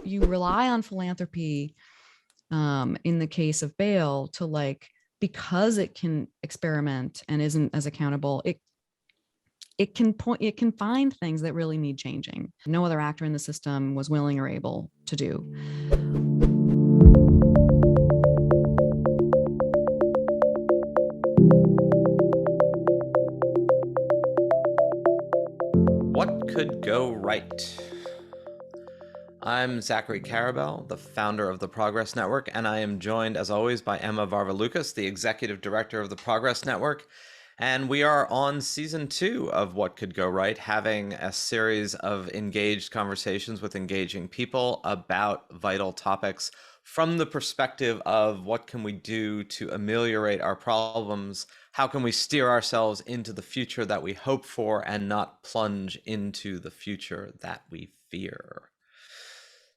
you rely on philanthropy in the case of bail to like, because it can experiment and isn't as accountable, it can find things that really need changing. No other actor in the system was willing or able to do. What could go right? I'm Zachary Karabell, the founder of the Progress Network, and I am joined, as always, by Emma Varvaloucas, the executive director of the Progress Network. And we are on season 2 of What Could Go Right, having a series of engaged conversations with engaging people about vital topics from the perspective of what can we do to ameliorate our problems, how can we steer ourselves into the future that we hope for and not plunge into the future that we fear.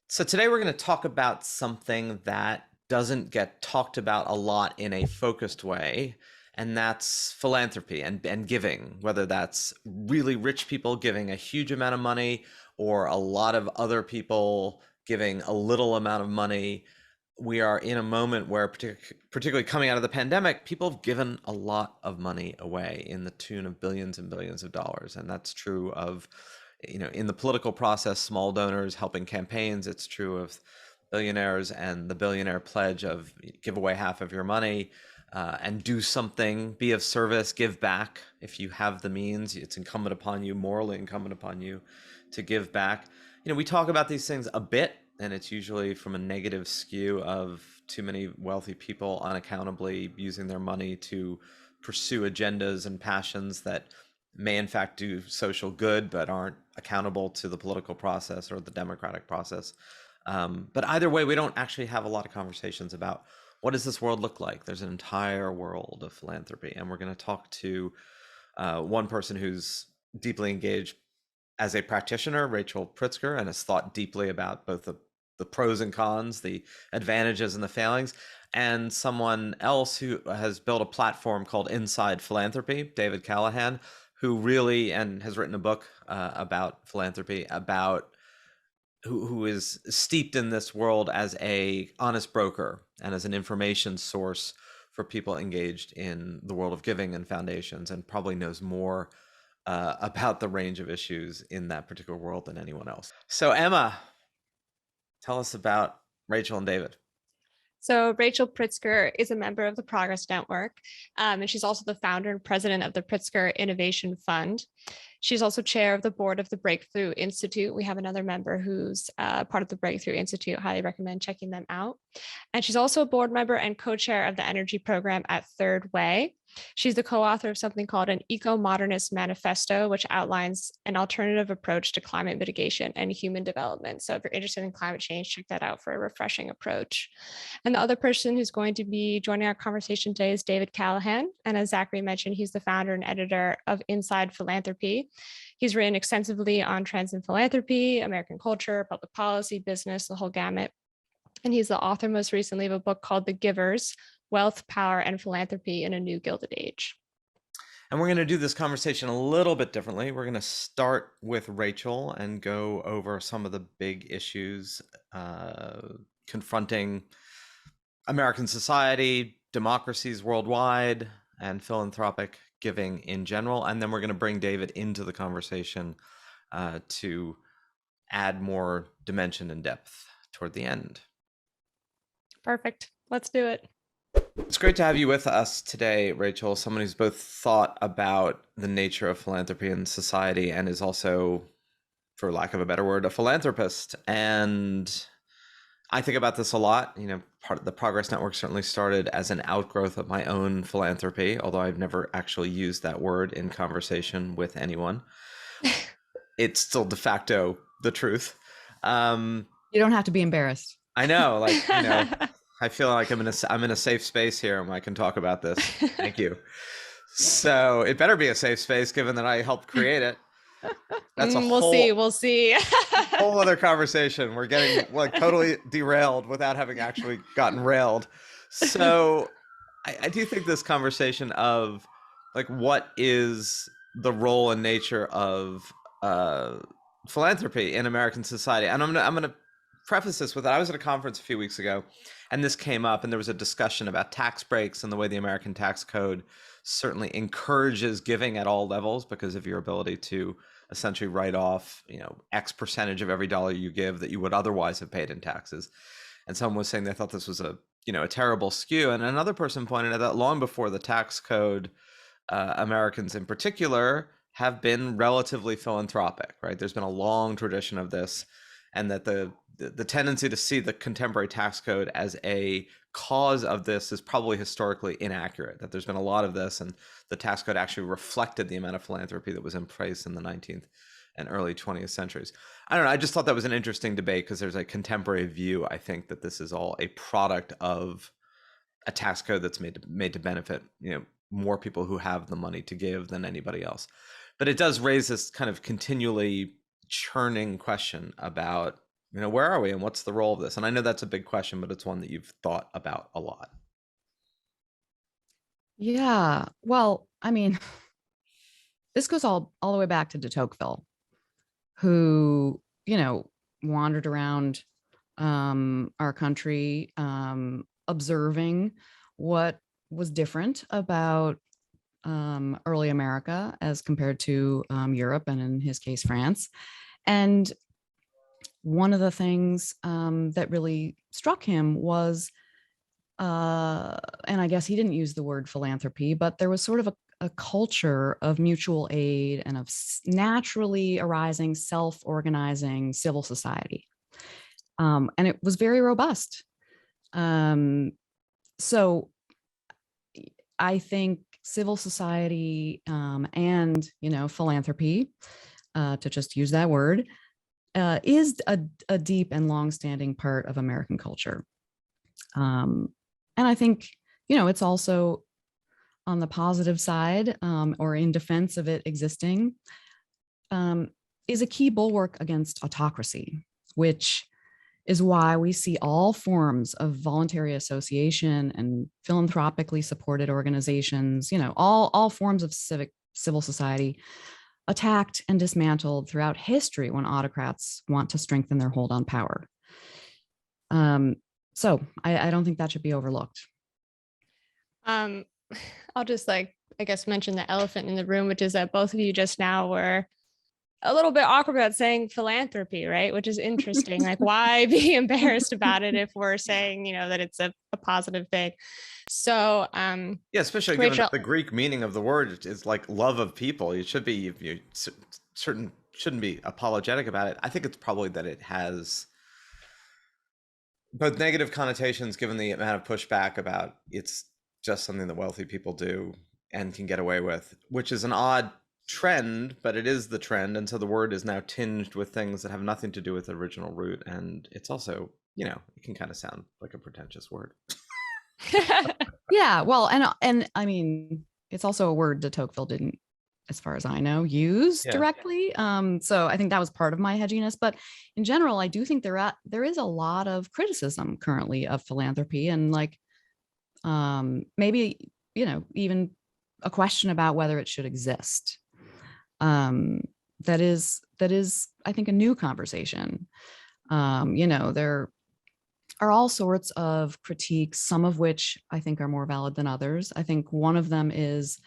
So today we're going to talk about something that doesn't get talked about a lot in a focused way, and that's philanthropy and giving, whether that's really rich people giving a huge amount of money or a lot of other people giving a little amount of money. We are in a moment where, particularly coming out of the pandemic, people have given a lot of money away in the tune of billions and billions of dollars. And that's true of, in the political process, small donors helping campaigns. It's true of billionaires and the billionaire pledge of give away half of your money and do something, be of service, give back. If you have the means, it's incumbent upon you, morally incumbent upon you to give back. We talk about these things a bit, and it's usually from a negative skew of too many wealthy people unaccountably using their money to pursue agendas and passions that may in fact do social good, but aren't accountable to the political process or the democratic process. But either way, we don't actually have a lot of conversations about what does this world look like. There's an entire world of philanthropy, and we're going to talk to one person who's deeply engaged as a practitioner, Rachel Pritzker, and has thought deeply about both the pros and cons, the advantages and the failings, and someone else who has built a platform called Inside Philanthropy, David Callahan, who really, and has written a book about philanthropy, about who is steeped in this world as a honest broker and as an information source for people engaged in the world of giving and foundations, and probably knows more about the range of issues in that particular world than anyone else. So Emma, tell us about Rachel and David. So Rachel Pritzker is a member of the Progress Network, and she's also the founder and president of the Pritzker Innovation Fund. She's also chair of the board of the Breakthrough Institute. We have another member who's part of the Breakthrough Institute. Highly recommend checking them out. And she's also a board member and co-chair of the energy program at Third Way. She's the co-author of something called an Eco-Modernist Manifesto, which outlines an alternative approach to climate mitigation and human development. So if you're interested in climate change, check that out for a refreshing approach. And the other person who's going to be joining our conversation today is David Callahan. And as Zachary mentioned, he's the founder and editor of Inside Philanthropy. He's written extensively on trends in philanthropy, American culture, public policy, business, the whole gamut. And he's the author most recently of a book called The Givers: Wealth, Power, and Philanthropy in a New Gilded Age. And we're going to do this conversation a little bit differently. We're going to start with Rachel and go over some of the big issues confronting American society, democracies worldwide, and philanthropic giving in general. And then we're going to bring David into the conversation to add more dimension and depth toward the end. Perfect. Let's do it. It's great to have you with us today, Rachel, someone who's both thought about the nature of philanthropy in society and is also, for lack of a better word, a philanthropist. And I think about this a lot. Part of the Progress Network certainly started as an outgrowth of my own philanthropy, although I've never actually used that word in conversation with anyone. It's still de facto the truth. You don't have to be embarrassed. I know, I feel like I'm in a safe space here and I can talk about this. Thank you. So it better be a safe space given that I helped create it. That's We'll see. Whole other conversation. We're getting totally derailed without having actually gotten railed. So I do think this conversation of what is the role and nature of philanthropy in American society, and I'm gonna preface this with that. I was at a conference a few weeks ago, and this came up, and there was a discussion about tax breaks and the way the American tax code certainly encourages giving at all levels because of your ability to essentially write off, X percentage of every dollar you give that you would otherwise have paid in taxes. And someone was saying they thought this was a terrible skew. And another person pointed out that long before the tax code, Americans in particular have been relatively philanthropic, right? There's been a long tradition of this, and that the tendency to see the contemporary tax code as a cause of this is probably historically inaccurate, that there's been a lot of this, and the tax code actually reflected the amount of philanthropy that was in place in the 19th and early 20th centuries. I don't know. I just thought that was an interesting debate because there's a contemporary view, I think, that this is all a product of a tax code that's made to benefit, more people who have the money to give than anybody else. But it does raise this kind of continually churning question about, where are we and what's the role of this? And I know that's a big question, but it's one that you've thought about a lot. Yeah. Well, I mean, this goes all the way back to de Tocqueville, who, wandered around our country, observing what was different about early America as compared to Europe, and in his case, France. And one of the things that really struck him was, and I guess he didn't use the word philanthropy, but there was sort of a culture of mutual aid and of naturally arising, self-organizing civil society. And it was very robust. So I think civil society and, philanthropy, to just use that word, is a deep and longstanding part of American culture. And I think, it's also on the positive side, or in defense of it existing, is a key bulwark against autocracy, which is why we see all forms of voluntary association and philanthropically supported organizations, all forms of civil society attacked and dismantled throughout history when autocrats want to strengthen their hold on power. So I don't think that should be overlooked. I'll just mention the elephant in the room, which is that both of you just now were a little bit awkward about saying philanthropy, right? Which is interesting. Why be embarrassed about it if we're saying, that it's a positive thing? So, yeah, especially given that the Greek meaning of the word is like love of people. You should be, shouldn't be apologetic about it. I think it's probably that it has both negative connotations given the amount of pushback about it's just something that wealthy people do and can get away with, which is an odd trend, but it is the trend. And so the word is now tinged with things that have nothing to do with the original root. And it's also, it can kind of sound like a pretentious word. Yeah, well, and I mean, it's also a word de Tocqueville didn't, as far as I know, use directly. So I think that was part of my hedginess. But in general, I do think there is a lot of criticism currently of philanthropy, and maybe, even a question about whether it should exist. That is, I think, a new conversation. There are all sorts of critiques, some of which I think are more valid than others. I think one of them is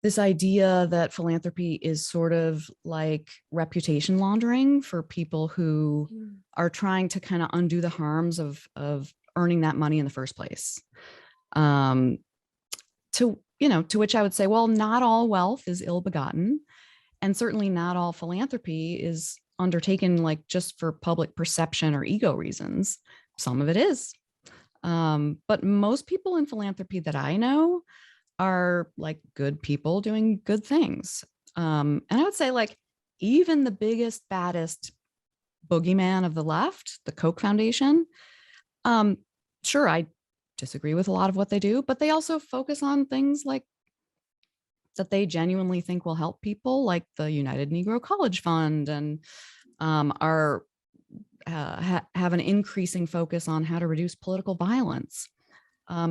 this idea that philanthropy is sort of like reputation laundering for people who are trying to kind of undo the harms of earning that money in the first place. To which I would say, well, not all wealth is ill-begotten, and certainly not all philanthropy is undertaken just for public perception or ego reasons. Some of it is. But most people in philanthropy that I know are good people doing good things. And I would say even the biggest, baddest boogeyman of the left, the Koch Foundation, sure, I disagree with a lot of what they do, but they also focus on things that they genuinely think will help people, like the United Negro College Fund, and have an increasing focus on how to reduce political violence.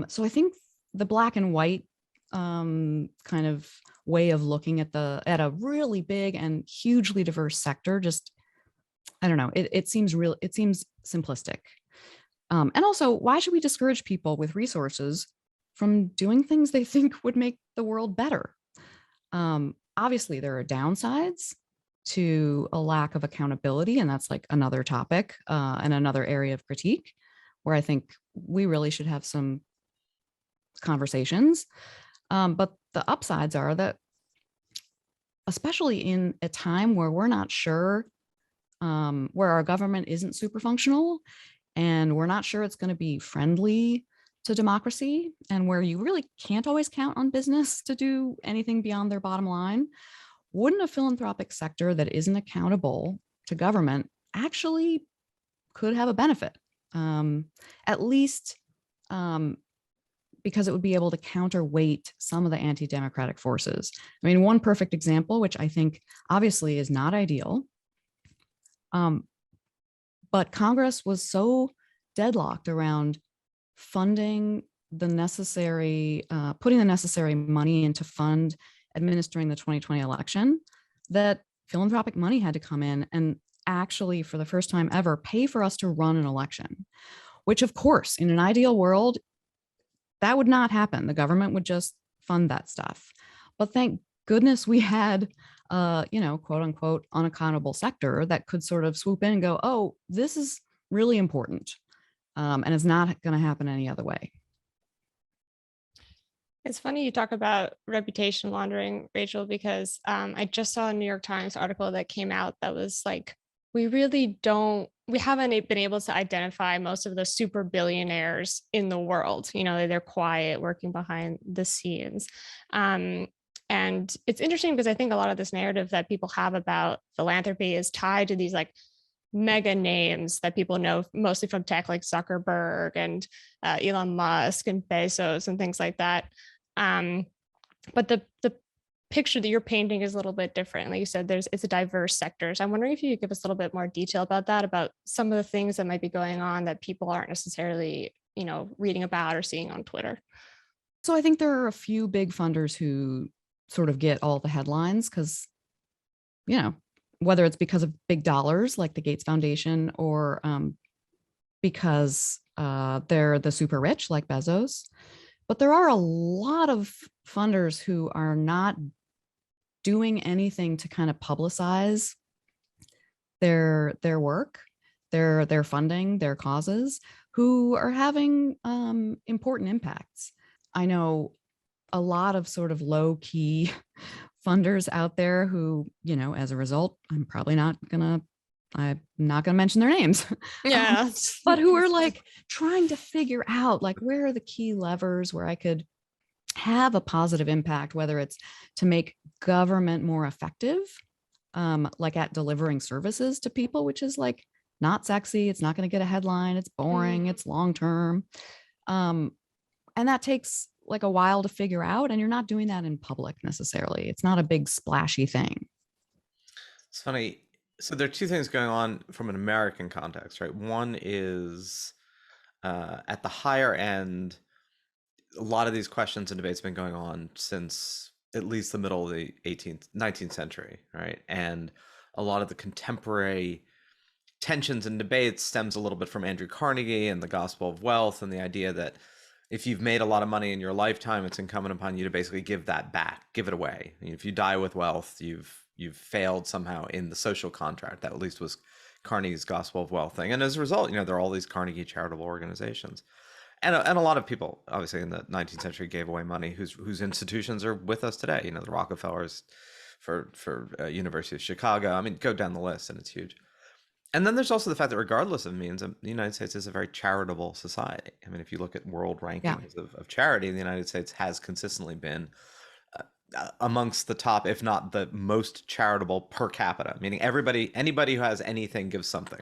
So I think the black and white kind of way of looking at a really big and hugely diverse sector just I don't know. It seems real. It seems simplistic. And also, why should we discourage people with resources from doing things they think would make the world better? Obviously, there are downsides to a lack of accountability, and that's like another topic and another area of critique where I think we really should have some conversations. But the upsides are that, especially in a time where we're not sure, where our government isn't super functional, and we're not sure it's going to be friendly to democracy, and where you really can't always count on business to do anything beyond their bottom line, wouldn't a philanthropic sector that isn't accountable to government actually could have a benefit? At least because it would be able to counterweight some of the anti-democratic forces. I mean, one perfect example, which I think obviously is not ideal, but Congress was so deadlocked around funding the necessary, putting the necessary money into fund administering the 2020 election, that philanthropic money had to come in and actually, for the first time ever, pay for us to run an election, which of course, in an ideal world, that would not happen. The government would just fund that stuff. But thank goodness we had, quote unquote, unaccountable sector that could sort of swoop in and go, oh, this is really important. And it's not going to happen any other way. It's funny you talk about reputation laundering, Rachel, because I just saw a New York Times article that came out that was like, we haven't been able to identify most of the super billionaires in the world. They're quiet, working behind the scenes. And it's interesting because I think a lot of this narrative that people have about philanthropy is tied to these like mega names that people know mostly from tech, like Zuckerberg and Elon Musk and Bezos and things like that. But the picture that you're painting is a little bit different. Like you said, it's a diverse sector. So I'm wondering if you could give us a little bit more detail about that, about some of the things that might be going on that people aren't necessarily, reading about or seeing on Twitter. So I think there are a few big funders who sort of get all the headlines because, whether it's because of big dollars like the Gates Foundation or because they're the super rich like Bezos. But there are a lot of funders who are not doing anything to kind of publicize their work, their funding, their causes, who are having important impacts. I know a lot of sort of low key funders out there who, as a result, I'm not gonna mention their names. Yeah. But who are like trying to figure out like where are the key levers where I could have a positive impact, whether it's to make government more effective, like at delivering services to people, which is like not sexy. It's not going to get a headline. It's boring. It's long term. And that takes like a while to figure out. And you're not doing that in public necessarily. It's not a big splashy thing. It's funny. So there are two things going on from an American context, right? One is at the higher end, a lot of these questions and debates have been going on since at least the middle of the 19th century, right? And a lot of the contemporary tensions and debates stems a little bit from Andrew Carnegie and the gospel of wealth and the idea that if you've made a lot of money in your lifetime, it's incumbent upon you to basically give that back, give it away. If you die with wealth, you've failed somehow in the social contract. That at least was Carnegie's gospel of wealth thing. And as a result, there are all these Carnegie charitable organizations. And a lot of people, obviously, in the 19th century gave away money whose institutions are with us today. The Rockefellers for University of Chicago. I mean, go down the list, and it's huge. And then there's also the fact that regardless of means, the United States is a very charitable society. I mean, if you look at world rankings of charity, the United States has consistently been amongst the top, if not the most charitable per capita, meaning anybody who has anything gives something.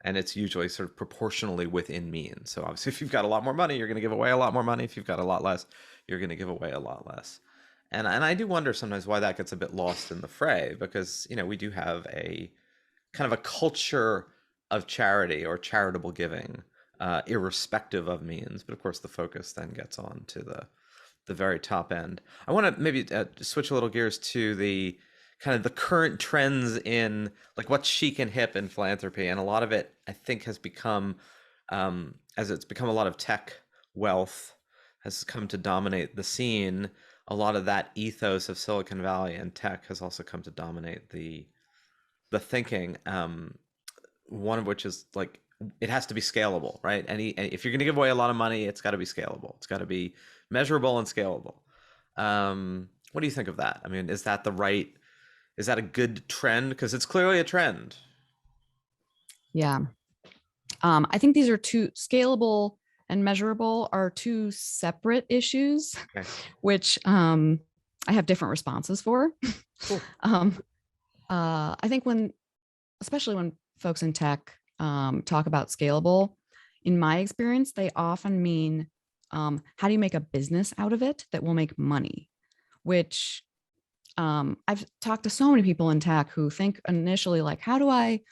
And it's usually sort of proportionally within means. So obviously, if you've got a lot more money, you're going to give away a lot more money. If you've got a lot less, you're going to give away a lot less. And I do wonder sometimes why that gets a bit lost in the fray, because, we do have a kind of a culture of charity or charitable giving, irrespective of means. But of course, the focus then gets on to the very top end. I want to maybe switch a little gears to the kind of the current trends in like what's chic and hip in philanthropy, and a lot of it I think has become, as it's become a lot of tech wealth has come to dominate the scene. A lot of that ethos of Silicon Valley and tech has also come to dominate the thinking. One of which is like it has to be scalable, right? If you're going to give away a lot of money, it's got to be scalable. It's got to be measurable and scalable. What do you think of that? I mean, is that a good trend? Because it's clearly a trend. Yeah. I think these are scalable and measurable are two separate issues, Okay. which I have different responses for. Cool. I think especially when folks in tech talk about scalable, in my experience, they often mean how do you make a business out of it that will make money, which I've talked to so many people in tech who think initially like, how do I,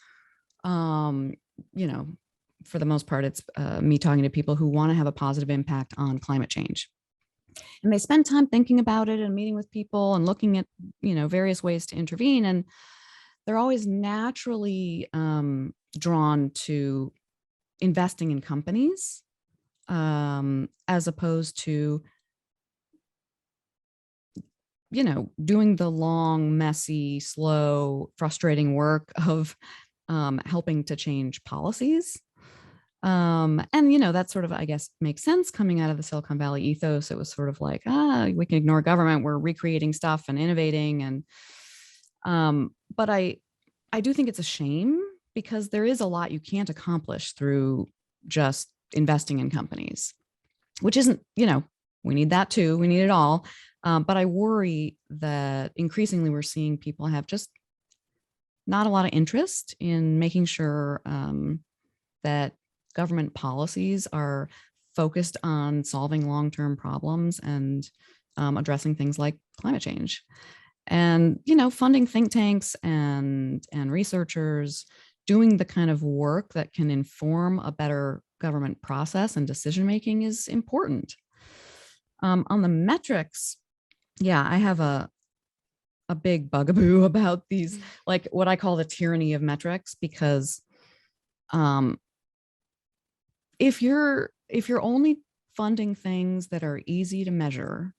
for the most part, it's me talking to people who want to have a positive impact on climate change. And they spend time thinking about it and meeting with people and looking at, various ways to intervene. And they're always naturally drawn to investing in companies as opposed to, doing the long, messy, slow, frustrating work of helping to change policies. And, that sort of, I guess, makes sense coming out of the Silicon Valley ethos. It was sort of like, we can ignore government. We're recreating stuff and innovating. And, but I do think it's a shame because there is a lot you can't accomplish through just investing in companies, which isn't, we need that too. We need it all. But I worry that increasingly we're seeing people have just not a lot of interest in making sure that government policies are focused on solving long-term problems and addressing things like climate change. And, funding think tanks and researchers doing the kind of work that can inform a better government process and decision-making is important. On the metrics, yeah, I have a big bugaboo about these, like what I call the tyranny of metrics, because if you're only funding things that are easy to measure,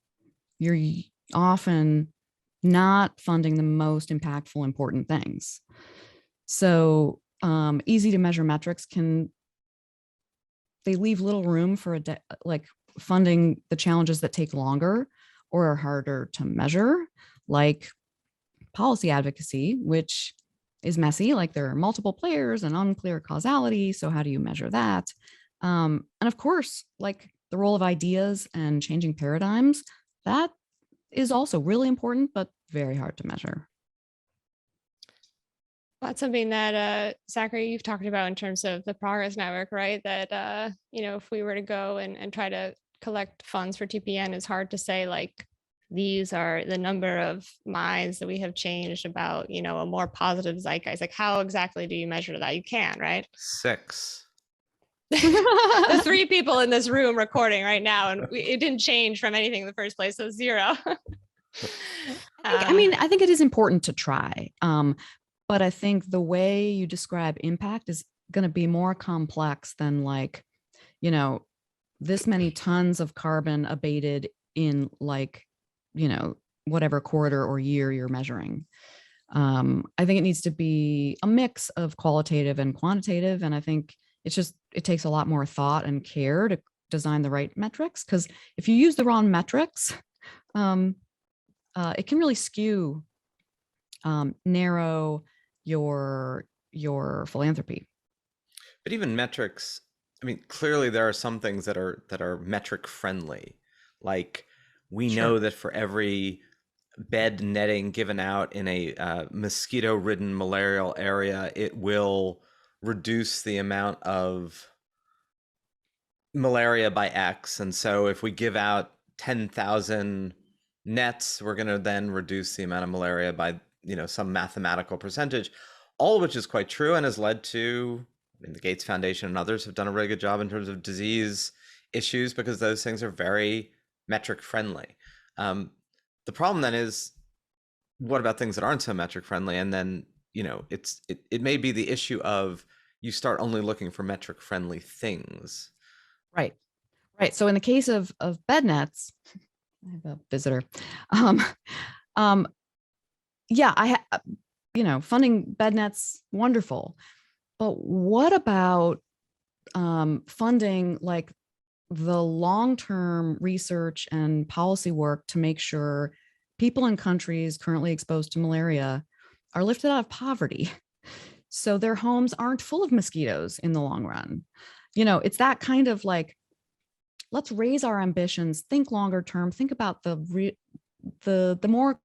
you're often not funding the most impactful, important things. So easy to measure metrics they leave little room for like funding the challenges that take longer or are harder to measure, like policy advocacy, which is messy, like there are multiple players and unclear causality. So how do you measure that? And of course, like the role of ideas and changing paradigms, that is also really important, but very hard to measure. That's something that, Zachary, you've talked about in terms of the Progress Network, right? That, if we were to go and try to collect funds for TPN, it's hard to say like, these are the number of minds that we have changed about, a more positive zeitgeist. Like how exactly do you measure that? You can, right? 6. The 3 people in this room recording right now, and it didn't change from anything in the first place. So 0. I think it is important to try. But I think the way you describe impact is going to be more complex than like, this many tons of carbon abated in like, whatever quarter or year you're measuring. I think it needs to be a mix of qualitative and quantitative. And I think it takes a lot more thought and care to design the right metrics. Because if you use the wrong metrics, it can really skew, narrow your philanthropy. But even metrics, I mean, clearly there are some things that are metric friendly. Like we know that for every bed netting given out in a mosquito-ridden malarial area, it will reduce the amount of malaria by X. And so if we give out 10,000 nets, we're going to then reduce the amount of malaria by, some mathematical percentage, all of which is quite true and has led to, the Gates Foundation and others have done a really good job in terms of disease issues because those things are very metric friendly. The problem then is what about things that aren't so metric friendly? And then, it may be the issue of you start only looking for metric friendly things. Right. Right. So in the case of bed nets, I have a visitor. Um, um, yeah, funding bed nets, wonderful. But what about funding like the long-term research and policy work to make sure people in countries currently exposed to malaria are lifted out of poverty so their homes aren't full of mosquitoes in the long run? It's that kind of like, let's raise our ambitions, think longer term, think about the more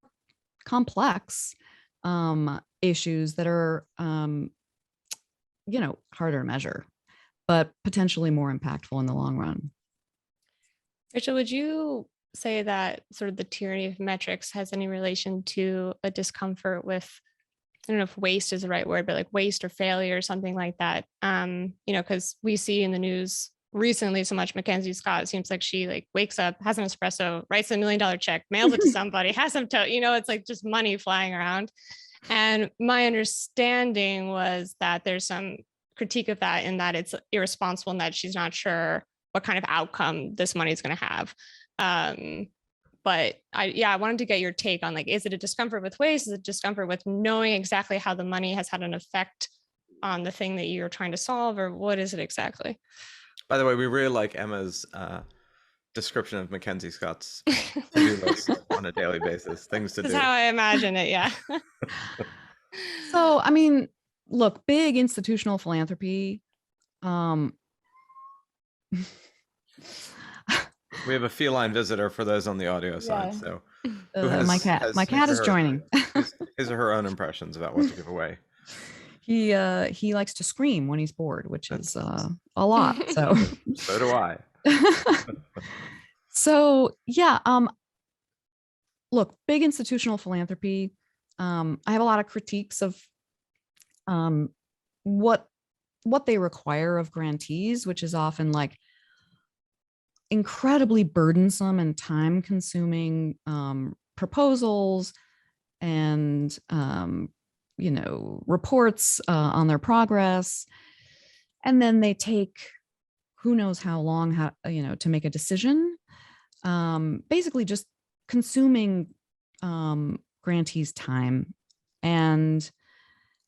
complex issues that are harder to measure, but potentially more impactful in the long run. Rachel, would you say that sort of the tyranny of metrics has any relation to a discomfort with, I don't know if waste is the right word, but like waste or failure or something like that? Because we see in the news recently so much Mackenzie Scott, it seems like she like wakes up, has an espresso, writes $1 million check, mails it to somebody, has some, it's like just money flying around. And my understanding was that there's some critique of that in that it's irresponsible and that she's not sure what kind of outcome this money is going to have. But I wanted to get your take on like, is it a discomfort with waste? Is it discomfort with knowing exactly how the money has had an effect on the thing that you're trying to solve, or what is it exactly? By the way, we really like Emma's description of Mackenzie Scott's to-do list on a daily basis, things to do. That's how I imagine it, yeah. So, I mean, look, big institutional philanthropy. We have a feline visitor for those on the audio side. So my cat is joining. His or her own impressions about what to give away. He likes to scream when he's bored, which is a lot. So so do I. So yeah, look, big institutional philanthropy. I have a lot of critiques of what they require of grantees, which is often like incredibly burdensome and time-consuming proposals and reports on their progress, and then they take who knows how long to make a decision. Basically, just consuming grantees' time, and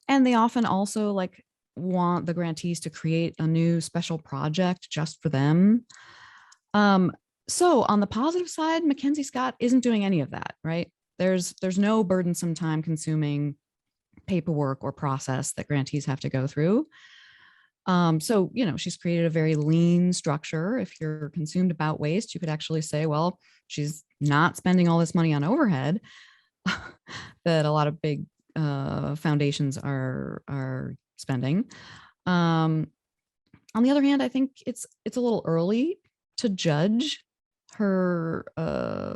they often also like want the grantees to create a new special project just for them. So on the positive side, Mackenzie Scott isn't doing any of that, right? There's no burdensome, time-consuming paperwork or process that grantees have to go through. So, she's created a very lean structure. If you're consumed about waste, you could actually say, well, she's not spending all this money on overhead that a lot of big foundations are spending. On the other hand, I think it's a little early to judge her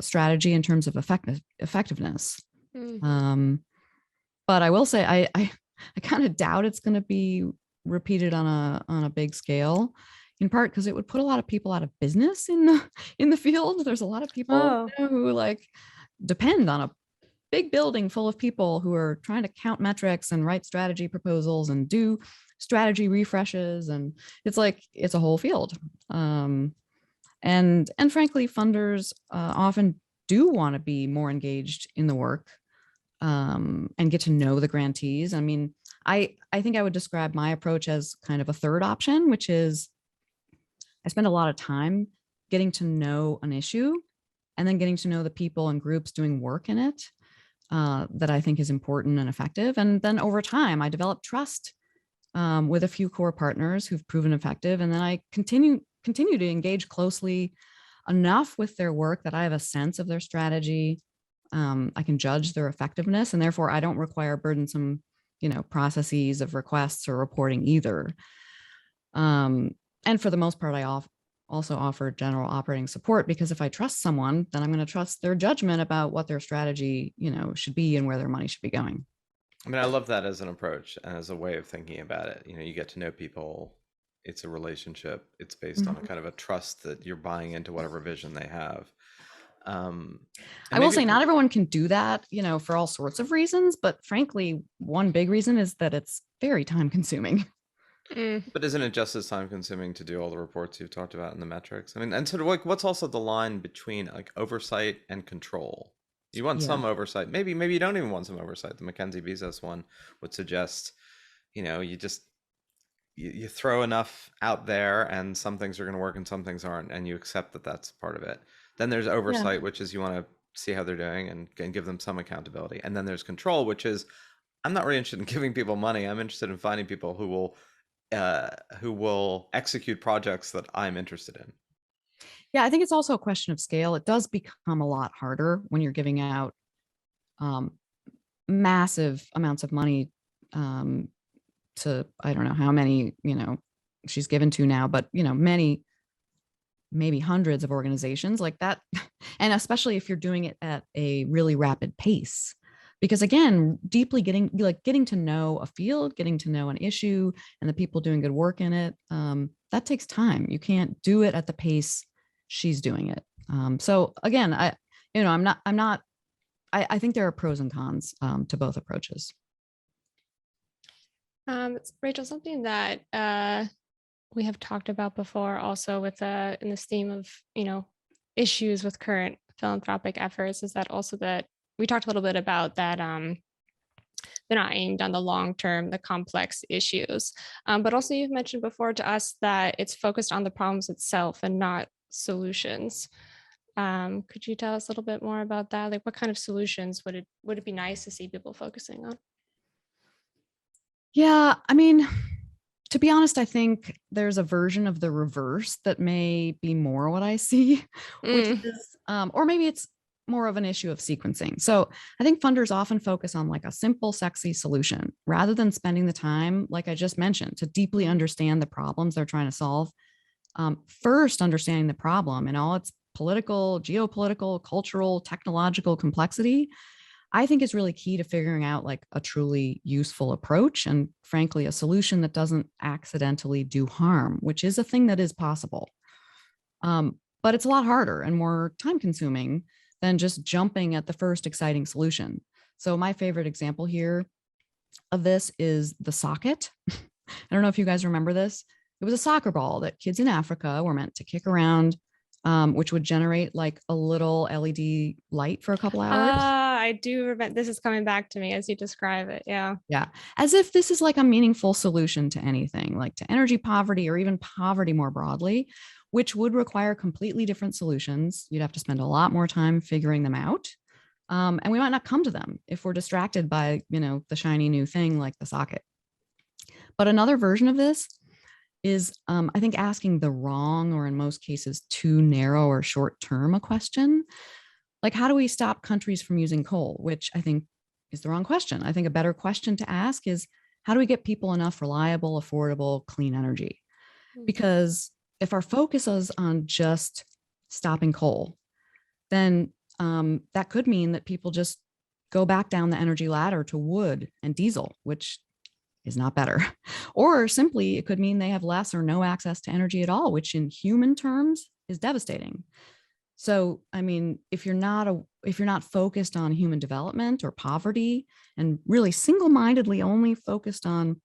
strategy in terms of effectiveness. But I will say I kind of doubt it's going to be repeated on a big scale, in part because it would put a lot of people out of business in the field. There's a lot of people who like depend on a big building full of people who are trying to count metrics and write strategy proposals and do strategy refreshes, and it's a whole field. And frankly, funders often do want to be more engaged in the work and get to know the grantees. I mean, I think I would describe my approach as kind of a third option, which is I spend a lot of time getting to know an issue and then getting to know the people and groups doing work in it that I think is important and effective. And then over time, I develop trust with a few core partners who've proven effective. And then I continue to engage closely enough with their work that I have a sense of their strategy. I can judge their effectiveness, and therefore I don't require burdensome, processes of requests or reporting either. And for the most part, I also offer general operating support, because if I trust someone, then I'm going to trust their judgment about what their strategy, should be and where their money should be going. I mean, I love that as an approach and as a way of thinking about it. You get to know people. It's a relationship. It's based on a kind of a trust that you're buying into whatever vision they have. And I will maybe say not everyone can do that, for all sorts of reasons, but frankly, one big reason is that it's very time consuming. But isn't it just as time consuming to do all the reports you've talked about in the metrics? I mean, and sort of like what's also the line between like oversight and control? You want Yeah. some oversight. Maybe you don't even want some oversight. The Mackenzie Bezos one would suggest, you just you throw enough out there and some things are going to work and some things aren't, and you accept that that's part of it. Then there's Yeah. oversight, which is you want to see how they're doing and give them some accountability. And then there's control, which is I'm not really interested in giving people money. I'm interested in finding people who will execute projects that I'm interested in. Yeah, I think it's also a question of scale. It does become a lot harder when you're giving out massive amounts of money to, I don't know how many, she's given to now, but, many, maybe hundreds of organizations like that. And especially if you're doing it at a really rapid pace. Because again, deeply getting to know a field, getting to know an issue and the people doing good work in it, that takes time. You can't do it at the pace she's doing it. So again, I think there are pros and cons to both approaches. Rachel, something that we have talked about before also with in this theme of, issues with current philanthropic efforts is that also that we talked a little bit about that they're not aimed on the long term, the complex issues. But also you've mentioned before to us that it's focused on the problems itself and not solutions. Could you tell us a little bit more about that? Like what kind of solutions would it be nice to see people focusing on? Yeah, I mean, to be honest, I think there's a version of the reverse that may be more what I see, which is, or maybe it's more of an issue of sequencing. So I think funders often focus on like a simple, sexy solution rather than spending the time, like I just mentioned, to deeply understand the problems they're trying to solve. First, understanding the problem and all its political, geopolitical, cultural, technological complexity, I think is really key to figuring out like a truly useful approach and frankly, a solution that doesn't accidentally do harm, which is a thing that is possible. But it's a lot harder and more time consuming than just jumping at the first exciting solution. So my favorite example here of this is the socket. I don't know if you guys remember this. It was a soccer ball that kids in Africa were meant to kick around, which would generate like a little LED light for a couple hours. I do remember. This is coming back to me as you describe it. Yeah. Yeah. As if this is like a meaningful solution to anything, like to energy poverty or even poverty more broadly, which would require completely different solutions. You'd have to spend a lot more time figuring them out. And we might not come to them if we're distracted by, the shiny new thing like the socket. But another version of this is, I think, asking the wrong, or in most cases, too narrow or short term a question. Like, how do we stop countries from using coal? Which I think is the wrong question. I think a better question to ask is, how do we get people enough reliable, affordable, clean energy? Because if our focus is on just stopping coal, then that could mean that people just go back down the energy ladder to wood and diesel, which is not better. Or simply, it could mean they have less or no access to energy at all, which in human terms is devastating. So, I mean, if you're not focused on human development or poverty and really single-mindedly only focused on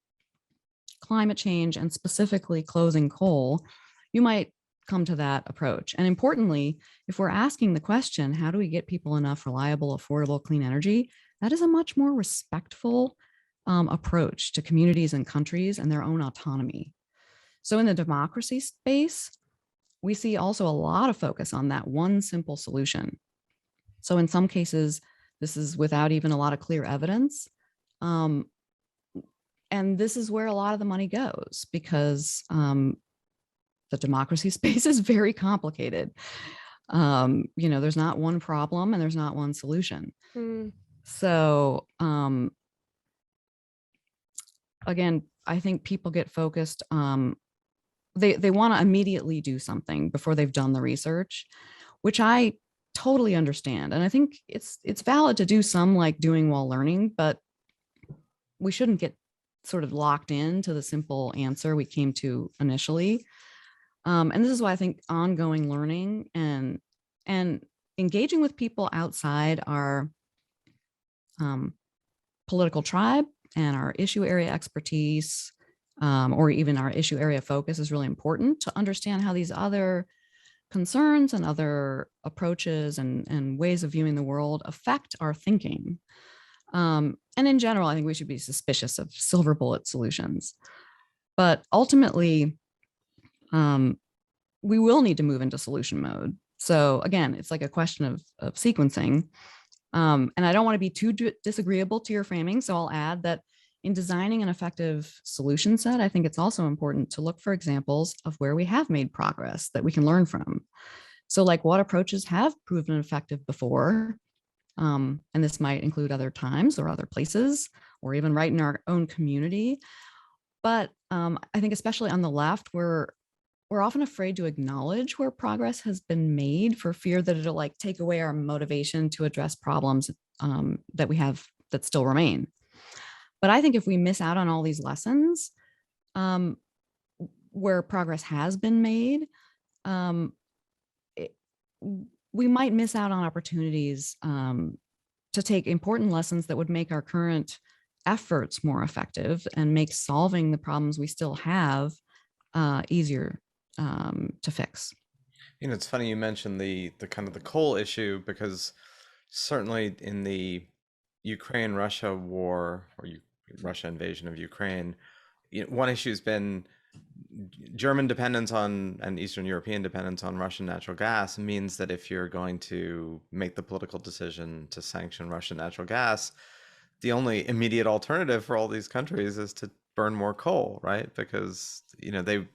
climate change and specifically closing coal, you might come to that approach. And importantly, if we're asking the question, how do we get people enough reliable, affordable, clean energy? That is a much more respectful approach to communities and countries and their own autonomy. So in the democracy space, we see also a lot of focus on that one simple solution. So in some cases, this is without even a lot of clear evidence. And this is where a lot of the money goes because the democracy space is very complicated. There's not one problem and there's not one solution. So again, I think people get focused. They want to immediately do something before they've done the research, which I totally understand. And I think it's valid to do some like doing while learning, but we shouldn't get sort of locked into the simple answer we came to initially. And this is why I think ongoing learning and engaging with people outside our political tribe and our issue area expertise, or even our issue area focus, is really important to understand how these other concerns and other approaches and ways of viewing the world affect our thinking. And in general, I think we should be suspicious of silver bullet solutions. But ultimately, we will need to move into solution mode. So again, it's like a question of sequencing. And I don't want to be too disagreeable to your framing. So I'll add that in designing an effective solution set, I think it's also important to look for examples of where we have made progress that we can learn from. So like what approaches have proven effective before, and this might include other times or other places, or even right in our own community. But I think especially on the left, we're often afraid to acknowledge where progress has been made for fear that it'll like take away our motivation to address problems that we have that still remain. But I think if we miss out on all these lessons where progress has been made, we might miss out on opportunities to take important lessons that would make our current efforts more effective and make solving the problems we still have easier to fix. You know, it's funny you mentioned the kind of the coal issue, because certainly in the Ukraine-Russia war, or Russia invasion of Ukraine, one issue has been German dependence on and Eastern European dependence on Russian natural gas means that if you're going to make the political decision to sanction Russian natural gas, the only immediate alternative for all these countries is to burn more coal, right? Because, they,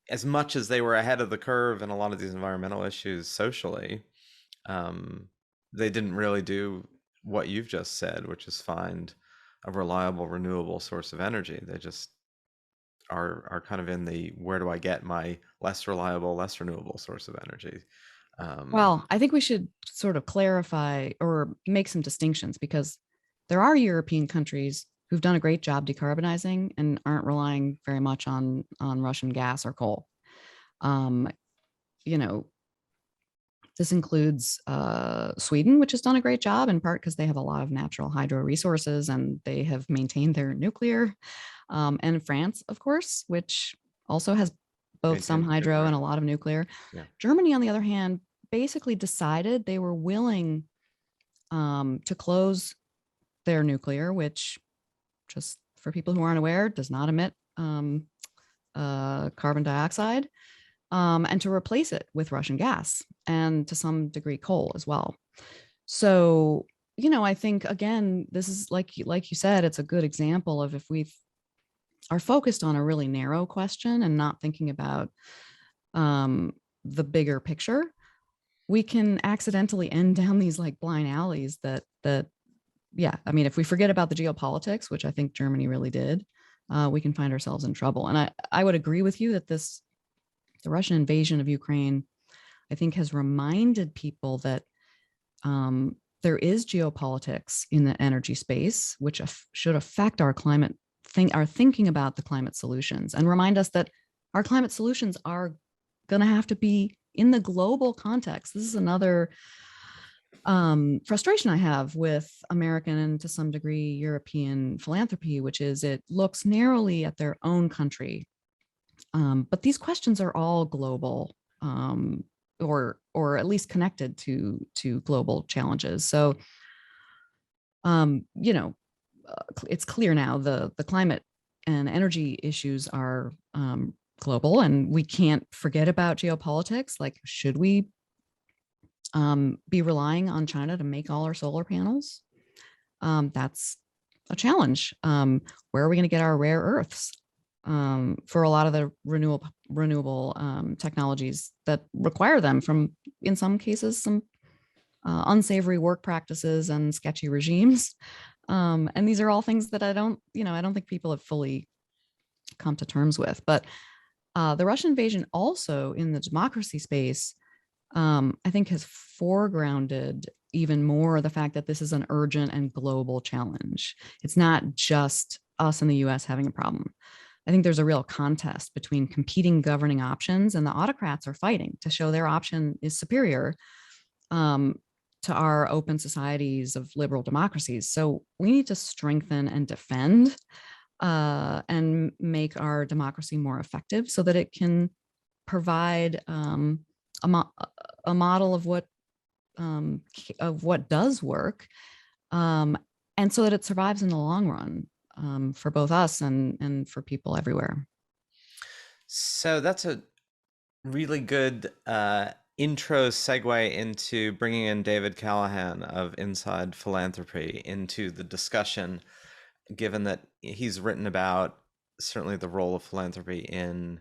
as much as they were ahead of the curve in a lot of these environmental issues socially, they didn't really do what you've just said, which is find a reliable, renewable source of energy. They just are kind of in the, where do I get my less reliable, less renewable source of energy? Well, I think we should sort of clarify or make some distinctions, because there are European countries who've done a great job decarbonizing and aren't relying very much on Russian gas or coal. This includes Sweden, which has done a great job, in part because they have a lot of natural hydro resources and they have maintained their nuclear. And France, of course, which also has both some hydro and a lot of nuclear. Yeah. Germany, on the other hand, basically decided they were willing to close their nuclear, which, just for people who aren't aware, does not emit carbon dioxide, and to replace it with Russian gas and to some degree coal as well. So, I think, again, this is like you said, it's a good example of if we are focused on a really narrow question and not thinking about the bigger picture, we can accidentally end down these like blind alleys that if we forget about the geopolitics, which I think Germany really did, we can find ourselves in trouble. And I would agree with you that the Russian invasion of Ukraine, I think, has reminded people that there is geopolitics in the energy space, which should affect our thinking about the climate solutions, and remind us that our climate solutions are going to have to be in the global context. This is another frustration I have with American and to some degree European philanthropy, which is it looks narrowly at their own country. But these questions are all global, or at least connected to global challenges. So, it's clear now the climate and energy issues are global, and we can't forget about geopolitics. Like, should we be relying on China to make all our solar panels? That's a challenge. Where are we going to get our rare earths for a lot of the renewable technologies that require them from, in some cases, some unsavory work practices and sketchy regimes? And these are all things that I don't think people have fully come to terms with. But the Russian invasion also in the democracy space, I think, has foregrounded even more the fact that this is an urgent and global challenge. It's not just us in the US having a problem. I think there's a real contest between competing governing options, and the autocrats are fighting to show their option is superior. to our open societies of liberal democracies. So we need to strengthen and defend and make our democracy more effective so that it can provide a model of what does work, and so that it survives in the long run, for both us and for people everywhere. So that's a really good intro segue into bringing in David Callahan of Inside Philanthropy into the discussion, given that he's written about certainly the role of philanthropy in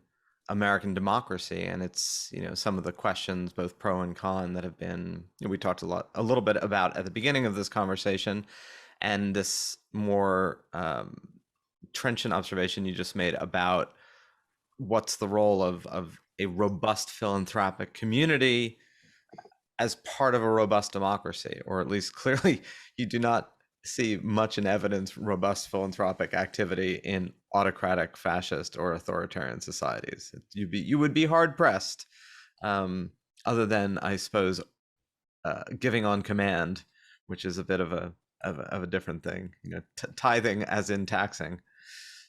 American democracy, and it's, you know, some of the questions, both pro and con, that have been, you know, we talked a little bit about at the beginning of this conversation, and this more trenchant observation you just made about what's the role of a robust philanthropic community as part of a robust democracy, or at least clearly you do not see much in evidence robust philanthropic activity in autocratic, fascist, or authoritarian societies. You would be hard pressed, other than, I suppose, giving on command, which is a bit of a different thing, you know, tithing as in taxing.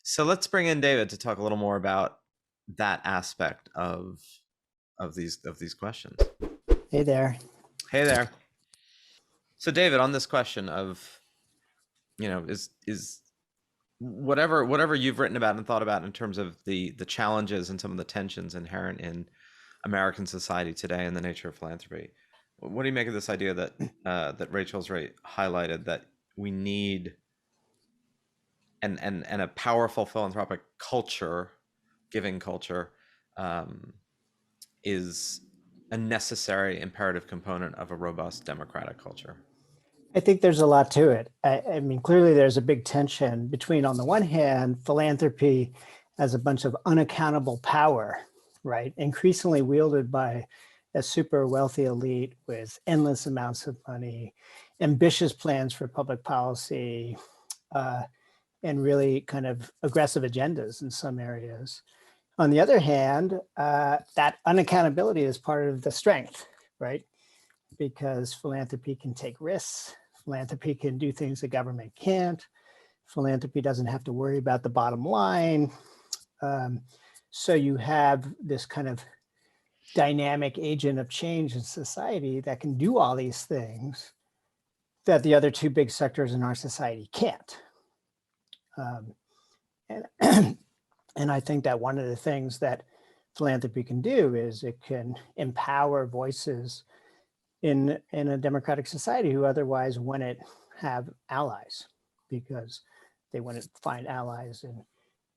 So let's bring in David to talk a little more about that aspect of these questions. Hey there. Hey there. So David, on this question of, you know, is whatever you've written about and thought about in terms of the challenges and some of the tensions inherent in American society today and the nature of philanthropy, what do you make of this idea that that Rachel's highlighted, that we need and a powerful philanthropic culture, giving culture, is a necessary imperative component of a robust democratic culture? I think there's a lot to it. I mean, clearly there's a big tension between, on the one hand, philanthropy as a bunch of unaccountable power, right? Increasingly wielded by a super wealthy elite with endless amounts of money, ambitious plans for public policy, and really kind of aggressive agendas in some areas. On the other hand, that unaccountability is part of the strength, right? Because philanthropy can take risks. Philanthropy can do things the government can't. Philanthropy doesn't have to worry about the bottom line. So you have this kind of dynamic agent of change in society that can do all these things that the other two big sectors in our society can't. And I think that one of the things that philanthropy can do is it can empower voices in a democratic society who otherwise wouldn't have allies, because they wouldn't find allies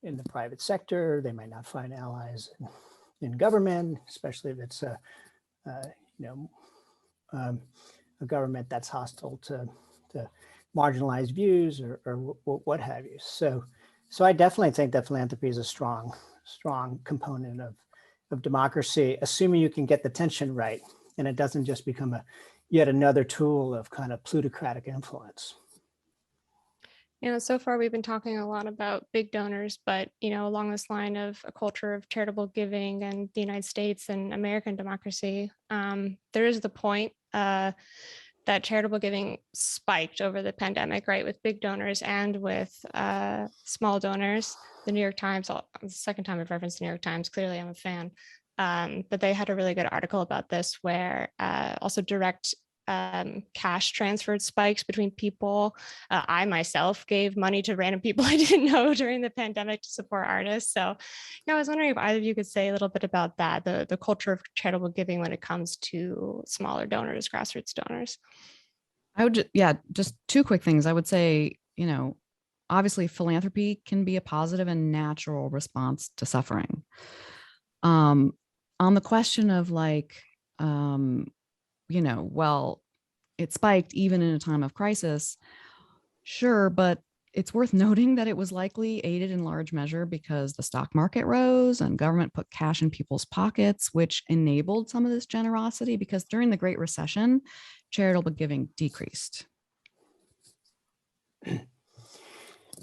in the private sector. They might not find allies in government, especially if it's a government that's hostile to marginalized views or what have you. So I definitely think that philanthropy is a strong component of democracy, assuming you can get the tension right and it doesn't just become yet another tool of kind of plutocratic influence. You know, so far we've been talking a lot about big donors, but, you know, along this line of a culture of charitable giving and the United States and American democracy, there is the point that charitable giving spiked over the pandemic, right, with big donors and with small donors. The New York Times, the second time I've referenced the New York Times, clearly I'm a fan, but they had a really good article about this where also direct cash transferred spikes between people. I myself gave money to random people I didn't know during the pandemic to support artists. So, I was wondering if either of you could say a little bit about that, the culture of charitable giving when it comes to smaller donors, grassroots donors. I would just two quick things. I would say, you know, obviously philanthropy can be a positive and natural response to suffering. On the question of well, it spiked even in a time of crisis. Sure, but it's worth noting that it was likely aided in large measure because the stock market rose and government put cash in people's pockets, which enabled some of this generosity, because during the Great Recession, charitable giving decreased. You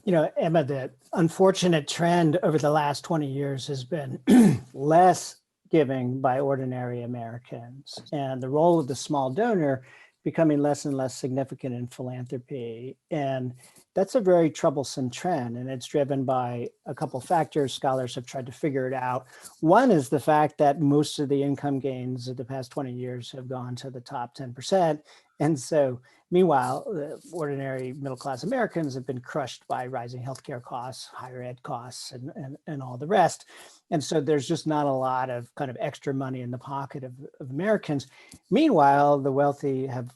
know, Emma, the unfortunate trend over the last 20 years has been less giving by ordinary Americans, and the role of the small donor becoming less and less significant in philanthropy. And that's a very troublesome trend, and it's driven by a couple factors. Scholars have tried to figure it out. One is the fact that most of the income gains of the past 20 years have gone to the top 10%. And so meanwhile, ordinary middle-class Americans have been crushed by rising healthcare costs, higher ed costs, and all the rest. And so there's just not a lot of kind of extra money in the pocket of Americans. Meanwhile, the wealthy have,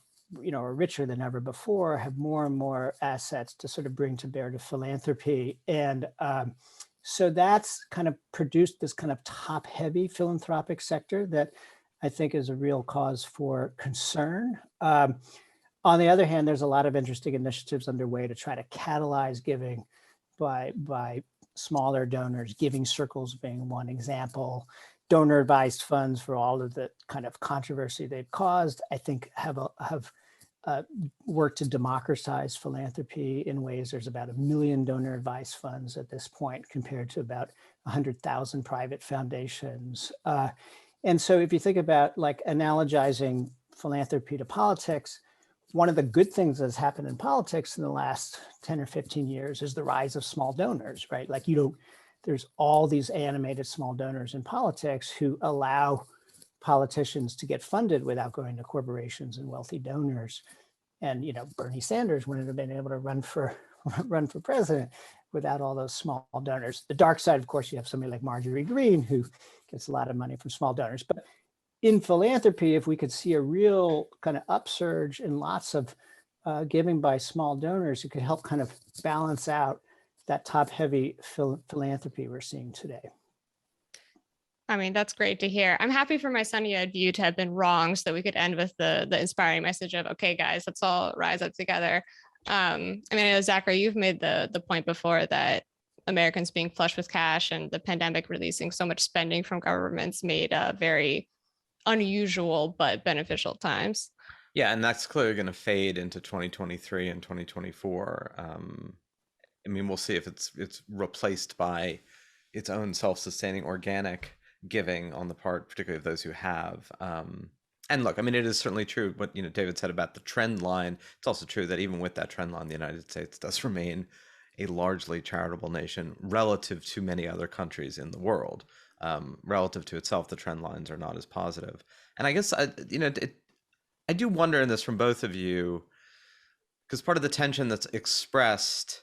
are richer than ever before, have more and more assets to sort of bring to bear to philanthropy. And so that's kind of produced this kind of top-heavy philanthropic sector that I think is a real cause for concern. On the other hand, there's a lot of interesting initiatives underway to try to catalyze giving by smaller donors, giving circles being one example. Donor advised funds, for all of the kind of controversy they've caused, I think have worked to democratize philanthropy in ways. There's about 1 million donor advised funds at this point compared to about 100,000 private foundations. And so if you think about like analogizing philanthropy to politics, one of the good things that's happened in politics in the last 10 or 15 years is the rise of small donors, right? Like there's all these animated small donors in politics who allow politicians to get funded without going to corporations and wealthy donors. And, Bernie Sanders wouldn't have been able to run for president without all those small donors. The dark side, of course, you have somebody like Marjorie Greene who gets a lot of money from small donors. But in philanthropy, if we could see a real kind of upsurge in lots of giving by small donors, it could help kind of balance out that top-heavy philanthropy we're seeing today. I mean, that's great to hear. I'm happy for my sunny-eyed view to have been wrong so that we could end with the inspiring message of, okay, guys, let's all rise up together. I know, Zachary, you've made the point before that Americans being flush with cash and the pandemic releasing so much spending from governments made very unusual but beneficial times. Yeah, and that's clearly going to fade into 2023 and 2024. We'll see if it's replaced by its own self-sustaining organic giving on the part, particularly of those who have. And look, it is certainly true what David said about the trend line. It's also true that even with that trend line, the United States does remain a largely charitable nation relative to many other countries in the world. Relative to itself, the trend lines are not as positive. And I guess, I do wonder in this from both of you, because part of the tension that's expressed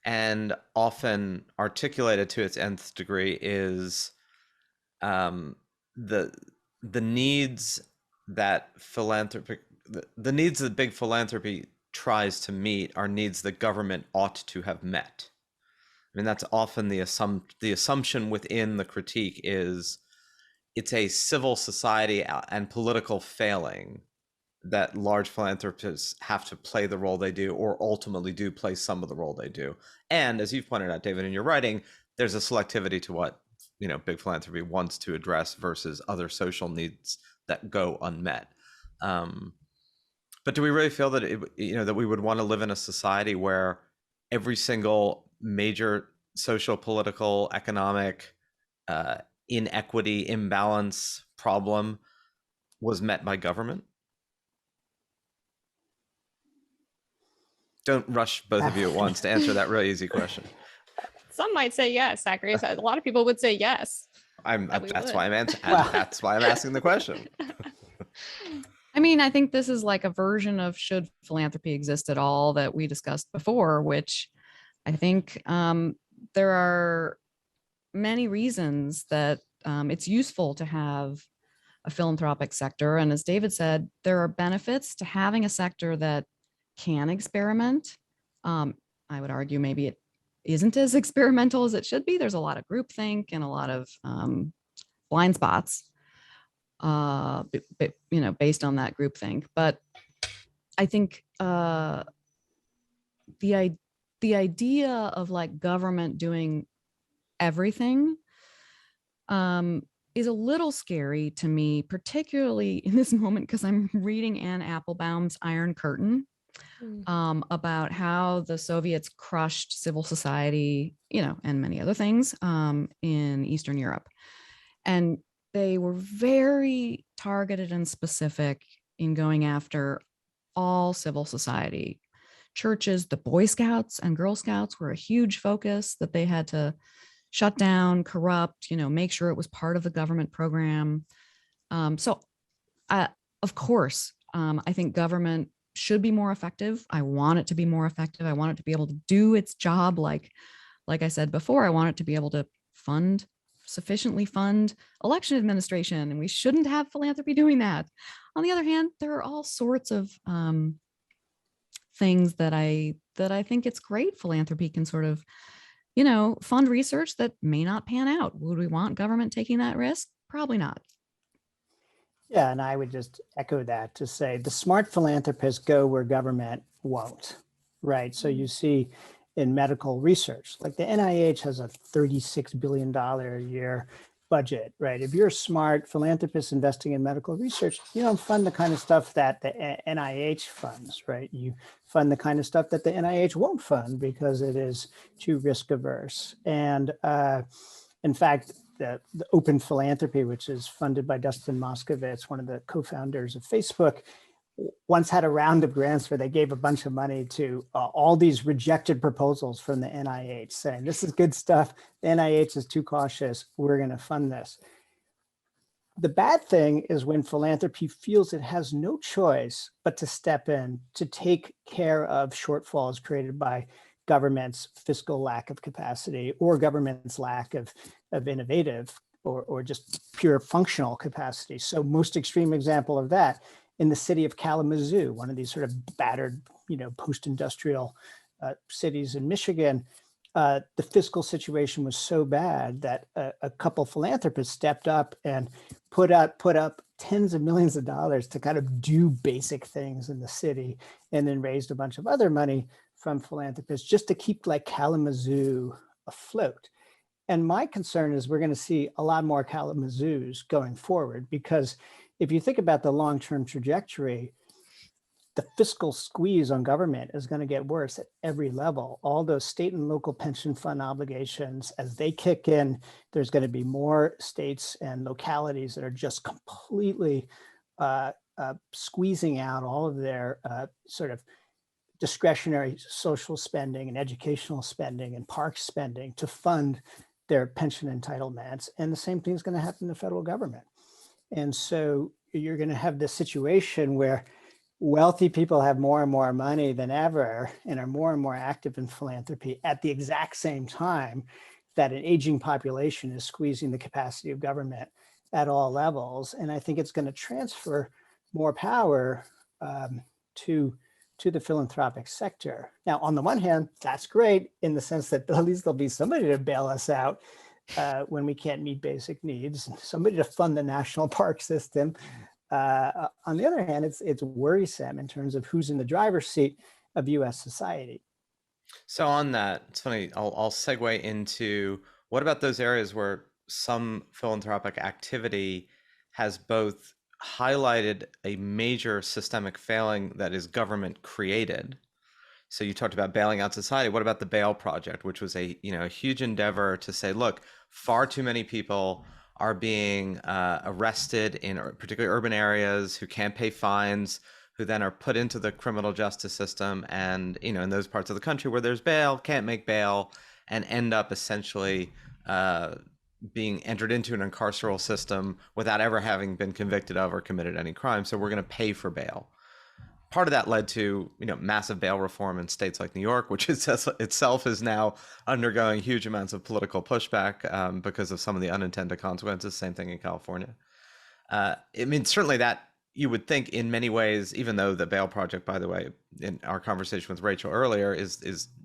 and often articulated to its nth degree is the needs that the needs that big philanthropy tries to meet are needs that government ought to have met. That's often the assumption within the critique is it's a civil society and political failing that large philanthropists have to play the role they do, or ultimately do play some of the role they do. And as you've pointed out, David, in your writing, there's a selectivity to what big philanthropy wants to address versus other social needs that go unmet. But do we really feel that that we would want to live in a society where every single major social, political, economic inequity, imbalance problem was met by government? Don't rush both of you at once to answer that really easy question. Some might say yes, Zachary. A lot of people would say yes. That's why I'm asking the question. I think this is like a version of should philanthropy exist at all that we discussed before, which I think there are many reasons that it's useful to have a philanthropic sector. And as David said, there are benefits to having a sector that can experiment. I would argue maybe it isn't as experimental as it should be. There's a lot of groupthink and a lot of blind spots, based on that groupthink. But I think the idea of like government doing everything is a little scary to me, particularly in this moment, because I'm reading Anne Applebaum's Iron Curtain about how the Soviets crushed civil society, and many other things in Eastern Europe. And they were very targeted and specific in going after all civil society. Churches, the Boy Scouts and Girl Scouts were a huge focus that they had to shut down, corrupt, make sure it was part of the government program. So, of course, I think government should be more effective. I want it to be more effective. I want it to be able to do its job. Like I said before, I want it to be able to sufficiently fund election administration, and we shouldn't have philanthropy doing that. On the other hand, there are all sorts of things that I think it's great philanthropy can sort of, fund research that may not pan out. Would we want government taking that risk? Probably not. Yeah, and I would just echo that to say the smart philanthropists go where government won't, right? So you see in medical research, like the NIH has a $36 billion a year budget, right? If you're a smart philanthropist investing in medical research, you don't fund the kind of stuff that the NIH funds, right? You fund the kind of stuff that the NIH won't fund because it is too risk averse. And in fact, the Open Philanthropy, which is funded by Dustin Moskovitz, one of the co-founders of Facebook, once had a round of grants where they gave a bunch of money to all these rejected proposals from the NIH saying, this is good stuff. The NIH is too cautious. We're going to fund this. The bad thing is when philanthropy feels it has no choice but to step in to take care of shortfalls created by government's fiscal lack of capacity or government's lack of innovative or just pure functional capacity. So most extreme example of that in the city of Kalamazoo, one of these sort of battered, post-industrial cities in Michigan, the fiscal situation was so bad that a couple philanthropists stepped up and put up tens of millions of dollars to kind of do basic things in the city, and then raised a bunch of other money from philanthropists just to keep like Kalamazoo afloat. And my concern is we're going to see a lot more Kalamazoos going forward, because if you think about the long-term trajectory, the fiscal squeeze on government is going to get worse at every level. All those state and local pension fund obligations, as they kick in, there's going to be more states and localities that are just completely squeezing out all of their sort of discretionary social spending and educational spending and park spending to fund their pension entitlements. And the same thing is going to happen to the federal government. And so you're going to have this situation where wealthy people have more and more money than ever and are more and more active in philanthropy at the exact same time that an aging population is squeezing the capacity of government at all levels. And I think it's going to transfer more power to the philanthropic sector. Now, on the one hand, that's great in the sense that at least there'll be somebody to bail us out when we can't meet basic needs, somebody to fund the national park system. On the other hand, it's worrisome in terms of who's in the driver's seat of US society. So on that, it's funny, I'll segue into what about those areas where some philanthropic activity has both highlighted a major systemic failing that is government created. So you talked about bailing out society. What about the Bail Project, which was a huge endeavor to say, look, far too many people are being arrested in particularly urban areas who can't pay fines, who then are put into the criminal justice system, and in those parts of the country where there's bail, can't make bail, and end up essentially being entered into an incarceral system without ever having been convicted of or committed any crime. So we're going to pay for bail. Part of that led to massive bail reform in states like New York, which itself is now undergoing huge amounts of political pushback because of some of the unintended consequences. Same thing in California. I mean, certainly that you would think in many ways, even though the Bail Project, by the way, in our conversation with Rachel earlier,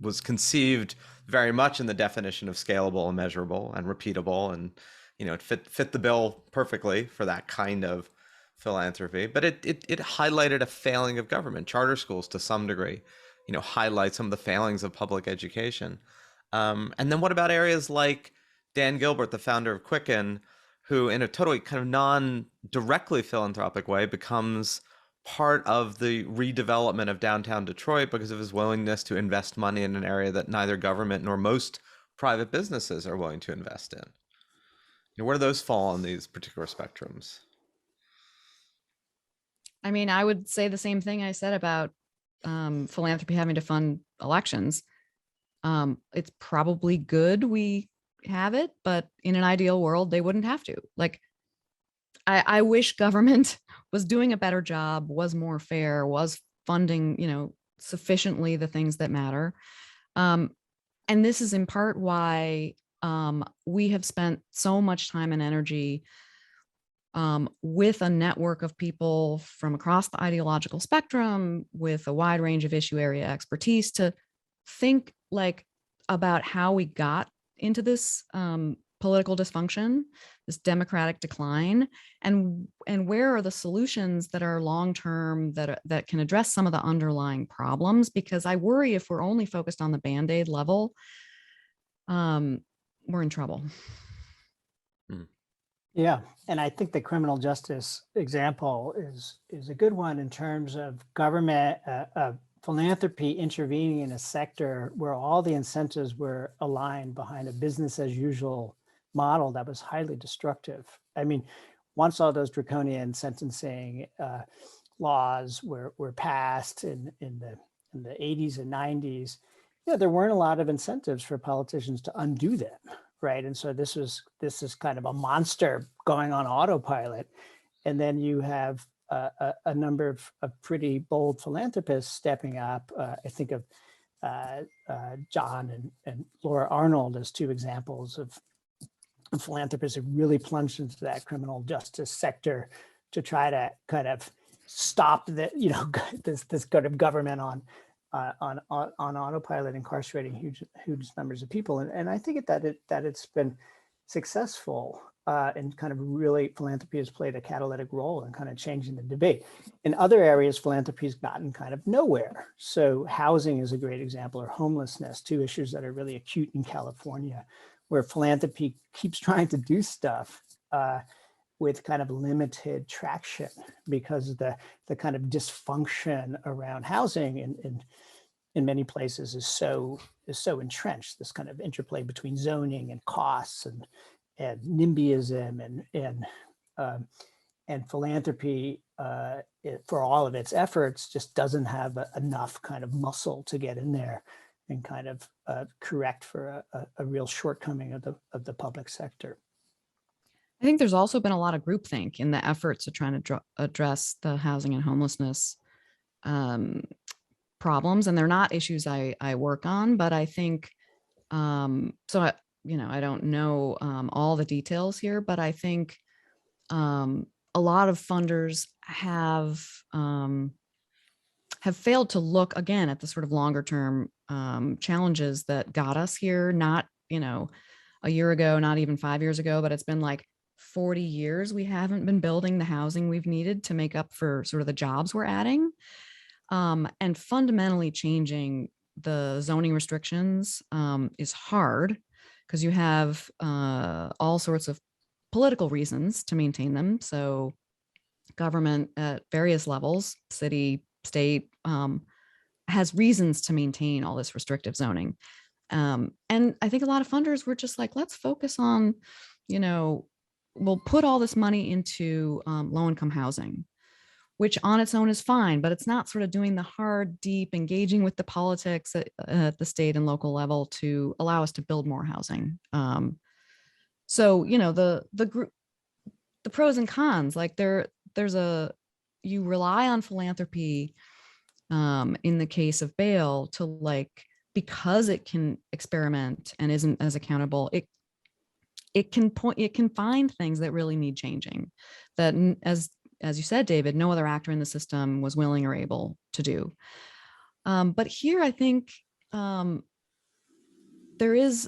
was conceived very much in the definition of scalable and measurable and repeatable, and it fit the bill perfectly for that kind of philanthropy. But it highlighted a failing of government. Charter schools, to some degree, highlight some of the failings of public education. And then what about areas like Dan Gilbert, the founder of Quicken, who in a totally kind of non-directly philanthropic way becomes part of the redevelopment of downtown Detroit because of his willingness to invest money in an area that neither government nor most private businesses are willing to invest in. Yeah, where do those fall on these particular spectrums? I mean, I would say the same thing I said about philanthropy having to fund elections. It's probably good we have it, but in an ideal world, they wouldn't have to. Like, I wish government was doing a better job, was more fair, was funding, sufficiently the things that matter. And this is in part why we have spent so much time and energy with a network of people from across the ideological spectrum with a wide range of issue area expertise to think like about how we got into this political dysfunction, this democratic decline, and where are the solutions that are long term that can address some of the underlying problems. Because I worry if we're only focused on the band-aid level, we're in trouble. Yeah, and I think the criminal justice example is a good one in terms of government philanthropy intervening in a sector where all the incentives were aligned behind a business as usual model that was highly destructive. I mean, once all those draconian sentencing laws were passed in the 80s and 90s, there weren't a lot of incentives for politicians to undo them. Right. And so this is kind of a monster going on autopilot. And then you have a number of pretty bold philanthropists stepping up. I think of John and Laura Arnold as two examples of philanthropists who really plunged into that criminal justice sector to try to kind of stop this kind of government on autopilot, incarcerating huge numbers of people, and I think that it's been successful, and kind of really philanthropy has played a catalytic role in kind of changing the debate. In other areas, philanthropy has gotten kind of nowhere. So housing is a great example, or homelessness, two issues that are really acute in California, where philanthropy keeps trying to do stuff with kind of limited traction because of the kind of dysfunction around housing in many places is so entrenched. This kind of interplay between zoning and costs and NIMBYism and philanthropy for all of its efforts just doesn't have enough kind of muscle to get in there and kind of correct for a real shortcoming of the public sector. I think there's also been a lot of groupthink in the efforts of trying to address the housing and homelessness problems. And they're not issues I work on, but I think, I don't know all the details here, but I think a lot of funders have failed to look again at the sort of longer term challenges that got us here, not, a year ago, not even 5 years ago, but it's been like 40 years we haven't been building the housing we've needed to make up for sort of the jobs we're adding, and fundamentally changing the zoning restrictions is hard because you have all sorts of political reasons to maintain them. So government at various levels, city, state, has reasons to maintain all this restrictive zoning. And I think a lot of funders were just like, let's focus on, we'll put all this money into low-income housing, which on its own is fine, but it's not sort of doing the hard, deep engaging with the politics at the state and local level to allow us to build more housing. So, the group, the pros and cons, like you rely on philanthropy in the case of bail to because it can experiment and isn't as accountable, it can find things that really need changing that, as you said, David, no other actor in the system was willing or able to do. But here, I think there is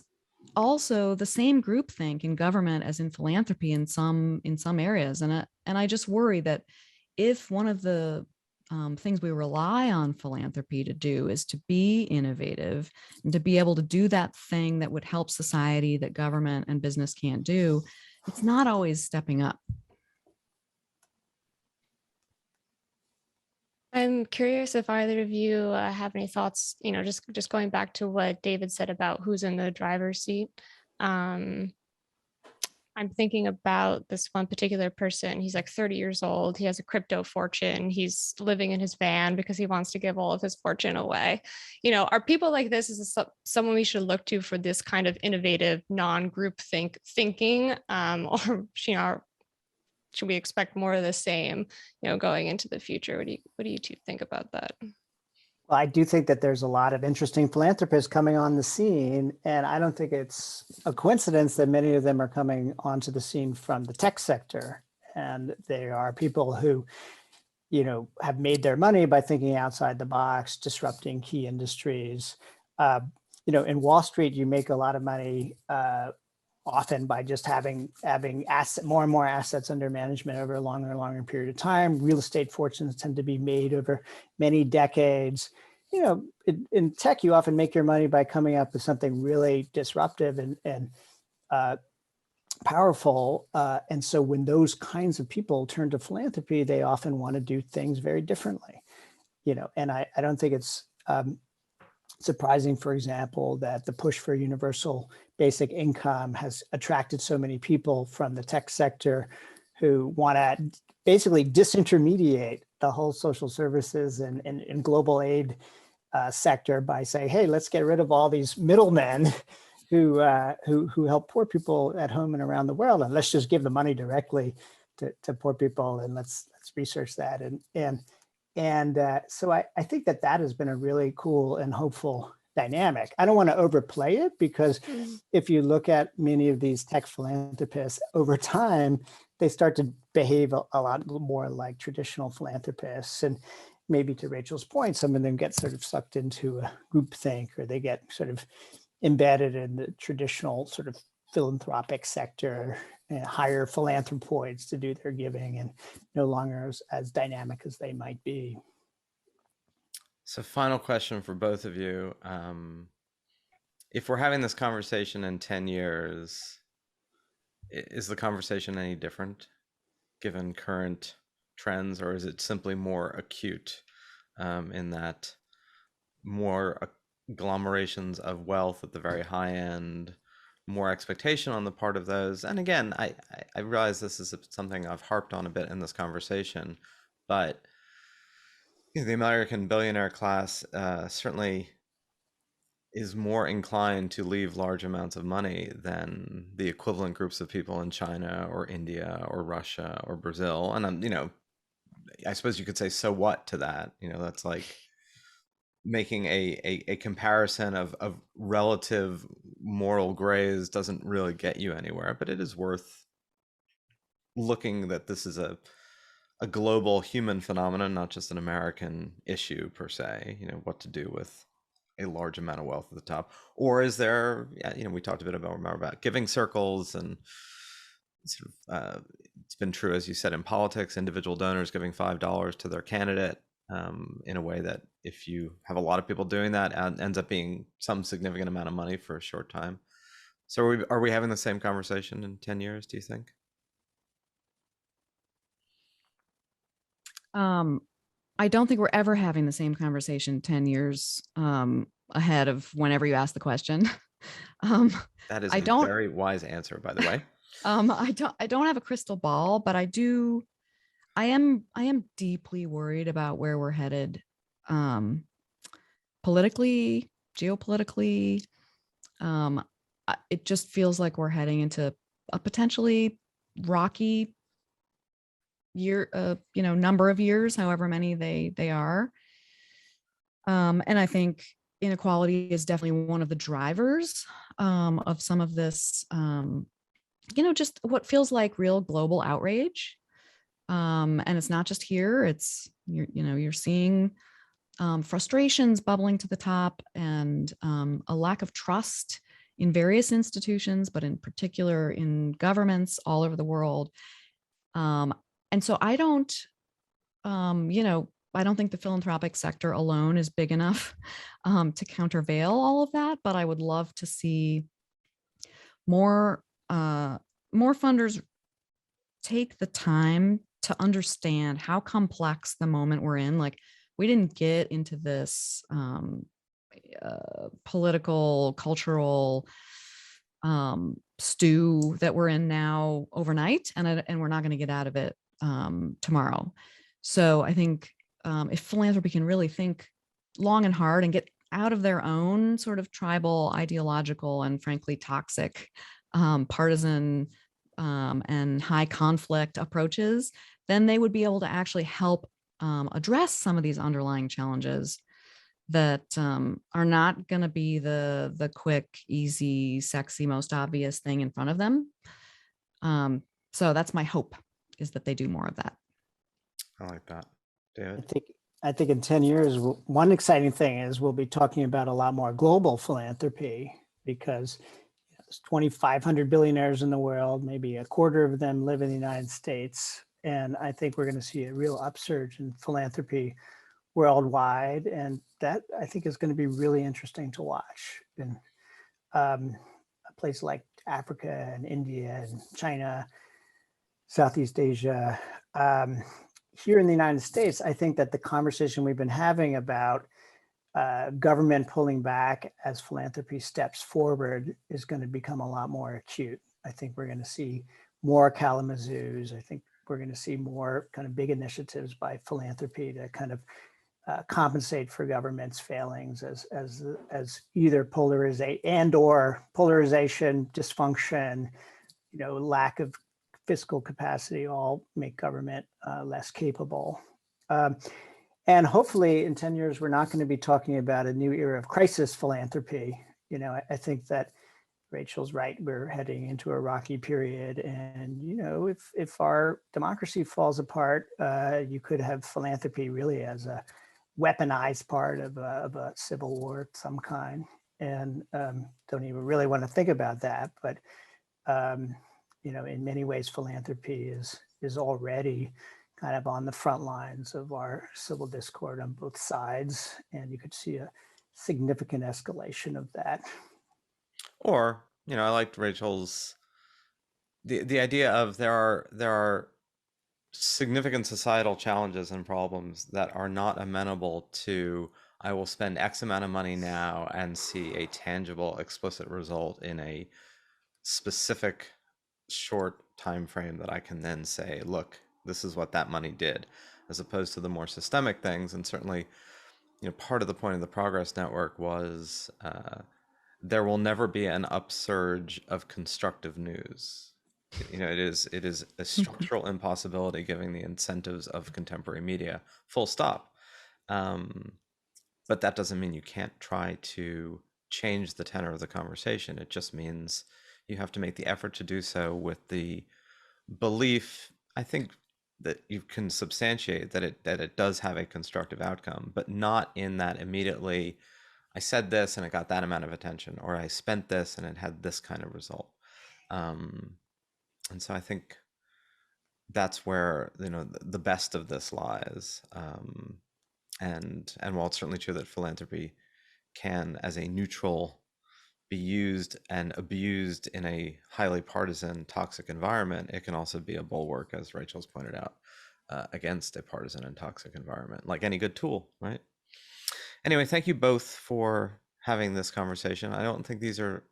also the same groupthink in government as in philanthropy in some areas, and I just worry that if one of the things we rely on philanthropy to do is to be innovative and to be able to do that thing that would help society that government and business can't do, it's not always stepping up. I'm curious if either of you have any thoughts, just going back to what David said about who's in the driver's seat. I'm thinking about this one particular person. He's like 30 years old. He has a crypto fortune. He's living in his van because he wants to give all of his fortune away. Are people like this someone we should look to for this kind of innovative non-group thinking? Or, should we expect more of the same, going into the future? What do you two think about that? Well, I do think that there's a lot of interesting philanthropists coming on the scene, and I don't think it's a coincidence that many of them are coming onto the scene from the tech sector. And they are people who, have made their money by thinking outside the box, disrupting key industries. In Wall Street, you make a lot of money often by just having more and more assets under management over a longer and longer period of time. Real estate fortunes tend to be made over many decades. In tech, you often make your money by coming up with something really disruptive and powerful. And so when those kinds of people turn to philanthropy, they often want to do things very differently. And I don't think it's surprising, for example, that the push for universal basic income has attracted so many people from the tech sector who want to basically disintermediate the whole social services and global aid sector by saying, hey, let's get rid of all these middlemen who help poor people at home and around the world, and let's just give the money directly to poor people, and let's research that. So I think that has been a really cool and hopeful dynamic. I don't want to overplay it, because if you look at many of these tech philanthropists over time, they start to behave a lot more like traditional philanthropists. And maybe to Rachel's point, some of them get sort of sucked into a groupthink, or they get sort of embedded in the traditional sort of philanthropic sector and hire philanthropoids to do their giving, and no longer as dynamic as they might be. So final question for both of you. If we're having this conversation in 10 years, is the conversation any different given current trends, or is it simply more acute in that more agglomerations of wealth at the very high end, more expectation on the part of those? And again, I realize this is something I've harped on a bit in this conversation, but the American billionaire class certainly is more inclined to leave large amounts of money than the equivalent groups of people in China or India or Russia or Brazil. And I suppose you could say, so what to that? That's like making a comparison of relative moral grays doesn't really get you anywhere, but it is worth looking that this is a global human phenomenon, not just an American issue per se. What to do with a large amount of wealth at the top, or is there? We talked a bit about giving circles, and sort of, it's been true, as you said, in politics, individual donors giving $5 to their candidate in a way that, if you have a lot of people doing that, ends up being some significant amount of money for a short time. So are we having the same conversation in 10 years, do you think? I don't think we're ever having the same conversation 10 years ahead of whenever you ask the question. That is a very wise answer, by the way. I don't have a crystal ball, but I am deeply worried about where we're headed politically, geopolitically. It just feels like we're heading into a potentially rocky number of years, however many they are. And I think inequality is definitely one of the drivers of some of this, just what feels like real global outrage. And it's not just here, it's, you're seeing frustrations bubbling to the top, and a lack of trust in various institutions, but in particular in governments all over the world. And so I don't think the philanthropic sector alone is big enough to countervail all of that, but I would love to see more funders take the time to understand how complex the moment we're in. Like, we didn't get into this political, cultural stew that we're in now overnight, and we're not going to get out of it tomorrow. So I think if philanthropy can really think long and hard and get out of their own sort of tribal, ideological, and frankly toxic, partisan and high conflict approaches, then they would be able to actually help address some of these underlying challenges that are not going to be the quick, easy, sexy, most obvious thing in front of them. So that's my hope, is that they do more of that. I like that. David? I think in 10 years, one exciting thing is we'll be talking about a lot more global philanthropy, because there's 2,500 billionaires in the world, maybe a quarter of them live in the United States. And I think we're going to see a real upsurge in philanthropy worldwide. And that, I think, is going to be really interesting to watch in a place like Africa and India and China, Southeast Asia. Here in the United States, I think that the conversation we've been having about government pulling back as philanthropy steps forward is going to become a lot more acute. I think we're going to see more Kalamazoo's. I think we're going to see more kind of big initiatives by philanthropy to kind of compensate for government's failings as either polarization, dysfunction, lack of fiscal capacity, all make government less capable. And hopefully in 10 years, we're not going to be talking about a new era of crisis philanthropy. I think that Rachel's right. We're heading into a rocky period. And, if our democracy falls apart, you could have philanthropy really as a weaponized part of a civil war of some kind. And don't even really want to think about that. But, in many ways, philanthropy is already kind of on the front lines of our civil discord on both sides. And you could see a significant escalation of that. Or, I liked Rachel's, the idea of there are significant societal challenges and problems that are not amenable to, I will spend X amount of money now and see a tangible, explicit result in a specific short time frame that I can then say, look, this is what that money did, as opposed to the more systemic things. And certainly, part of the point of the Progress Network was there will never be an upsurge of constructive news. It is a structural impossibility given the incentives of contemporary media, full stop. But that doesn't mean you can't try to change the tenor of the conversation. It just means you have to make the effort to do so with the belief, I think, that you can substantiate that it does have a constructive outcome, but not in that immediately, I said this and it got that amount of attention, or I spent this and it had this kind of result. And so I think that's where the best of this lies. And while it's certainly true that philanthropy can, as a neutral, be used and abused in a highly partisan, toxic environment, it can also be a bulwark, as Rachel's pointed out, against a partisan and toxic environment, like any good tool, right? Anyway, thank you both for having this conversation. I don't think these are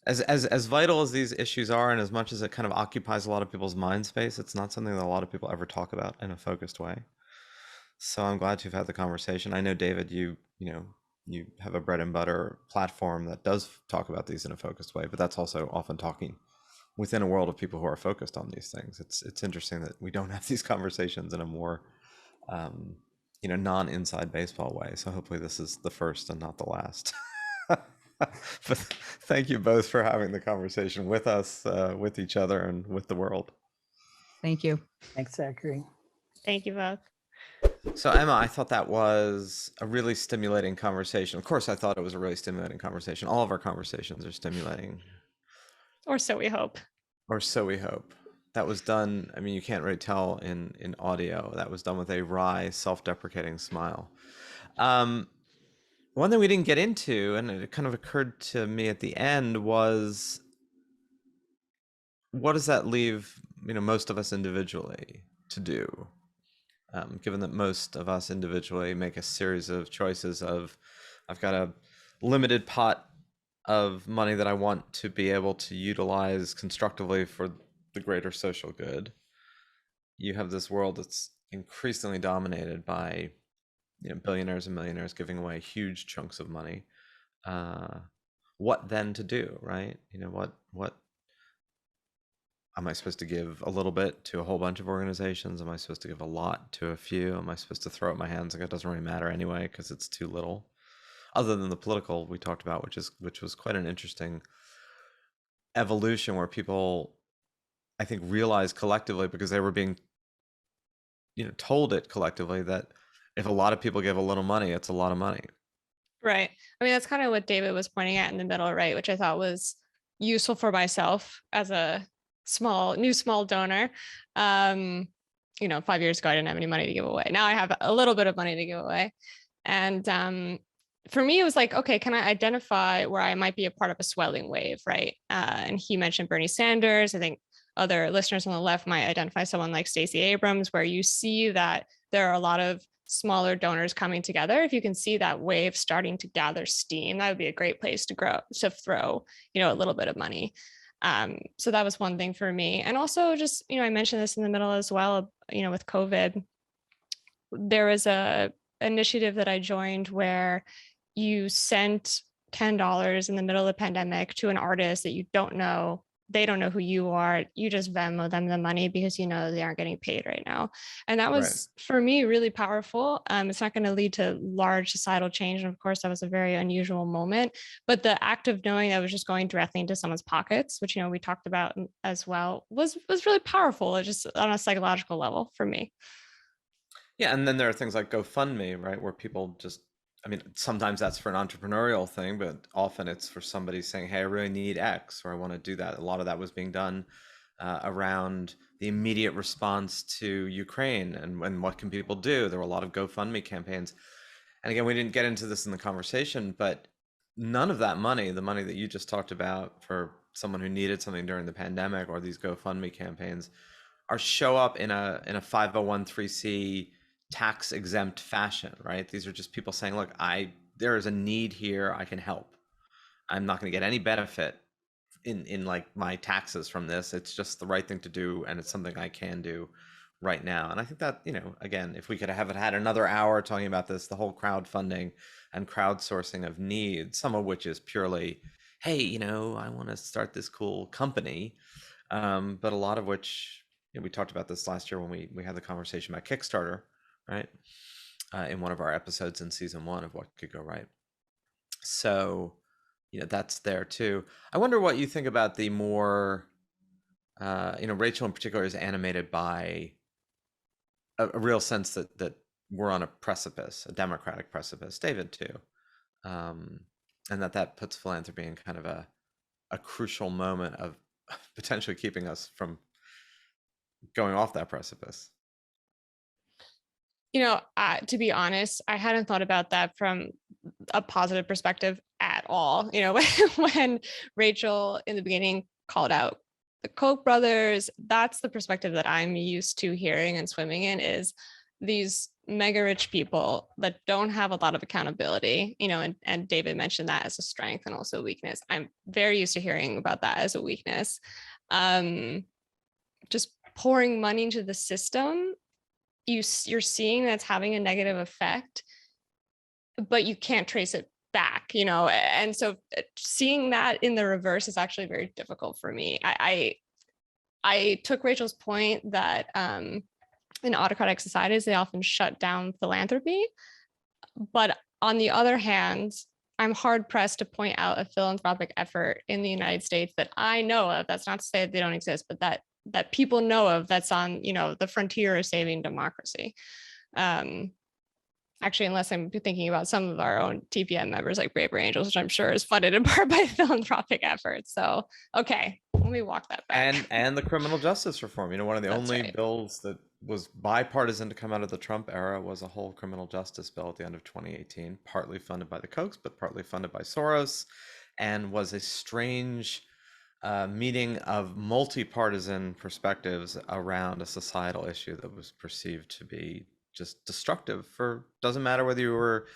as vital as these issues are, and as much as it kind of occupies a lot of people's mind space, it's not something that a lot of people ever talk about in a focused way. So I'm glad to have had the conversation. I know, David, you have a bread and butter platform that does talk about these in a focused way, but that's also often talking within a world of people who are focused on these things. It's interesting that we don't have these conversations in a more non-inside baseball way. So hopefully this is the first and not the last. But thank you both for having the conversation with us, with each other, and with the world. Thank you. Thanks, Zachary. Thank you both. So Emma, I thought that was a really stimulating conversation. Of course, I thought it was a really stimulating conversation. All of our conversations are stimulating. Or so we hope. Or so we hope. That was done, I mean, you can't really tell in audio. That was done with a wry, self-deprecating smile. One thing we didn't get into, and it kind of occurred to me at the end, was what does that leave, most of us individually to do? Given that most of us individually make a series of choices of, I've got a limited pot of money that I want to be able to utilize constructively for the greater social good, you have this world that's increasingly dominated by, billionaires and millionaires giving away huge chunks of money. What then to do, right? What am I supposed to give a little bit to a whole bunch of organizations? Am I supposed to give a lot to a few? Am I supposed to throw up my hands like it doesn't really matter anyway because it's too little? Other than the political we talked about, which was quite an interesting evolution where people, I think, realized collectively, because they were being, told it collectively, that if a lot of people give a little money, it's a lot of money. Right. I mean, that's kind of what David was pointing at in the middle, right? Which I thought was useful for myself as a small donor. 5 years ago, I didn't have any money to give away. Now I have a little bit of money to give away. And for me, it was like, okay, can I identify where I might be a part of a swelling wave, right? And he mentioned Bernie Sanders. I think other listeners on the left might identify someone like Stacey Abrams, where you see that there are a lot of smaller donors coming together. If you can see that wave starting to gather steam, that would be a great place to throw, a little bit of money. So that was one thing for me. And also just, I mentioned this in the middle as well, with COVID, there was a initiative that I joined where you sent $10 in the middle of the pandemic to an artist that you don't know. They don't know who you are. You just Venmo them the money because they aren't getting paid right now. And that was, for me, really powerful. It's not going to lead to large societal change. And of course, that was a very unusual moment. But the act of knowing that was just going directly into someone's pockets, which, we talked about as well, was really powerful, just on a psychological level for me. Yeah, and then there are things like GoFundMe, right, where people just, sometimes that's for an entrepreneurial thing, but often it's for somebody saying, hey, I really need X, or I want to do that. A lot of that was being done around the immediate response to Ukraine and what can people do. There were a lot of GoFundMe campaigns. And again, we didn't get into this in the conversation, but none of that money, the money that you just talked about for someone who needed something during the pandemic, or these GoFundMe campaigns, are show up in a 501(c) tax exempt fashion, right? These are just people saying, look, there is a need here, I can help. I'm not going to get any benefit in like my taxes from this. It's just the right thing to do, and it's something I can do right now. And I think that, again, if we could have had another hour talking about this, the whole crowdfunding and crowdsourcing of needs, some of which is purely, hey, I want to start this cool company, but a lot of which, we talked about this last year when we had the conversation about Kickstarter, right? In one of our episodes in season 1 of What Could Go Right. So, that's there too. I wonder what you think about the more, Rachel in particular is animated by a real sense that we're on a precipice, a democratic precipice. David too. And that puts philanthropy in kind of a crucial moment of potentially keeping us from going off that precipice. To be honest, I hadn't thought about that from a positive perspective at all. When Rachel in the beginning called out the Koch brothers, that's the perspective that I'm used to hearing and swimming in, is these mega rich people that don't have a lot of accountability, and David mentioned that as a strength and also a weakness. I'm very used to hearing about that as a weakness. Just pouring money into the system, you're seeing that's having a negative effect, but you can't trace it back, and so seeing that in the reverse is actually very difficult for me. I took Rachel's point that in autocratic societies, they often shut down philanthropy. But on the other hand, I'm hard pressed to point out a philanthropic effort in the United States that I know of. That's not to say that they don't exist, but that people know of, that's on, the frontier of saving democracy. Actually, unless I'm thinking about some of our own TPM members like Braver Angels, which I'm sure is funded in part by philanthropic efforts. So, okay, let me walk that back. And the criminal justice reform. One of the That's only right. bills that was bipartisan to come out of the Trump era was a whole criminal justice bill at the end of 2018, partly funded by the Kochs, but partly funded by Soros, and was a strange meeting of multi-partisan perspectives around a societal issue that was perceived to be just destructive. For doesn't matter whether you were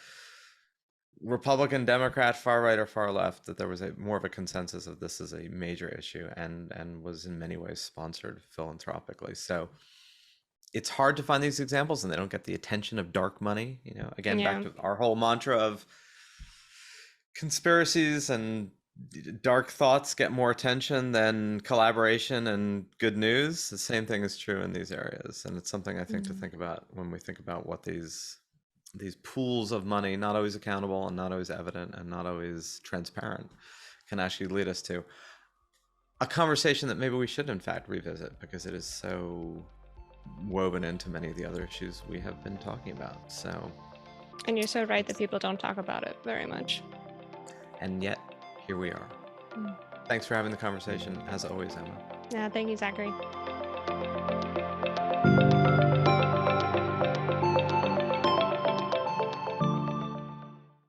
Republican, Democrat, far right or far left, that there was more of a consensus of this is a major issue, and was in many ways sponsored philanthropically. So it's hard to find these examples, and they don't get the attention of dark money. Again, Yeah. back to our whole mantra of conspiracies and dark thoughts get more attention than collaboration and good news. The same thing is true in these areas, and it's something I think to think about when we think about what these pools of money, not always accountable and not always evident and not always transparent, can actually lead us to a conversation that maybe we should in fact revisit, because it is so woven into many of the other issues we have been talking about. So, And you're so right that people don't talk about it very much. and yet here we are. Thanks for having the conversation, as always, Emma. Yeah, thank you, Zachary.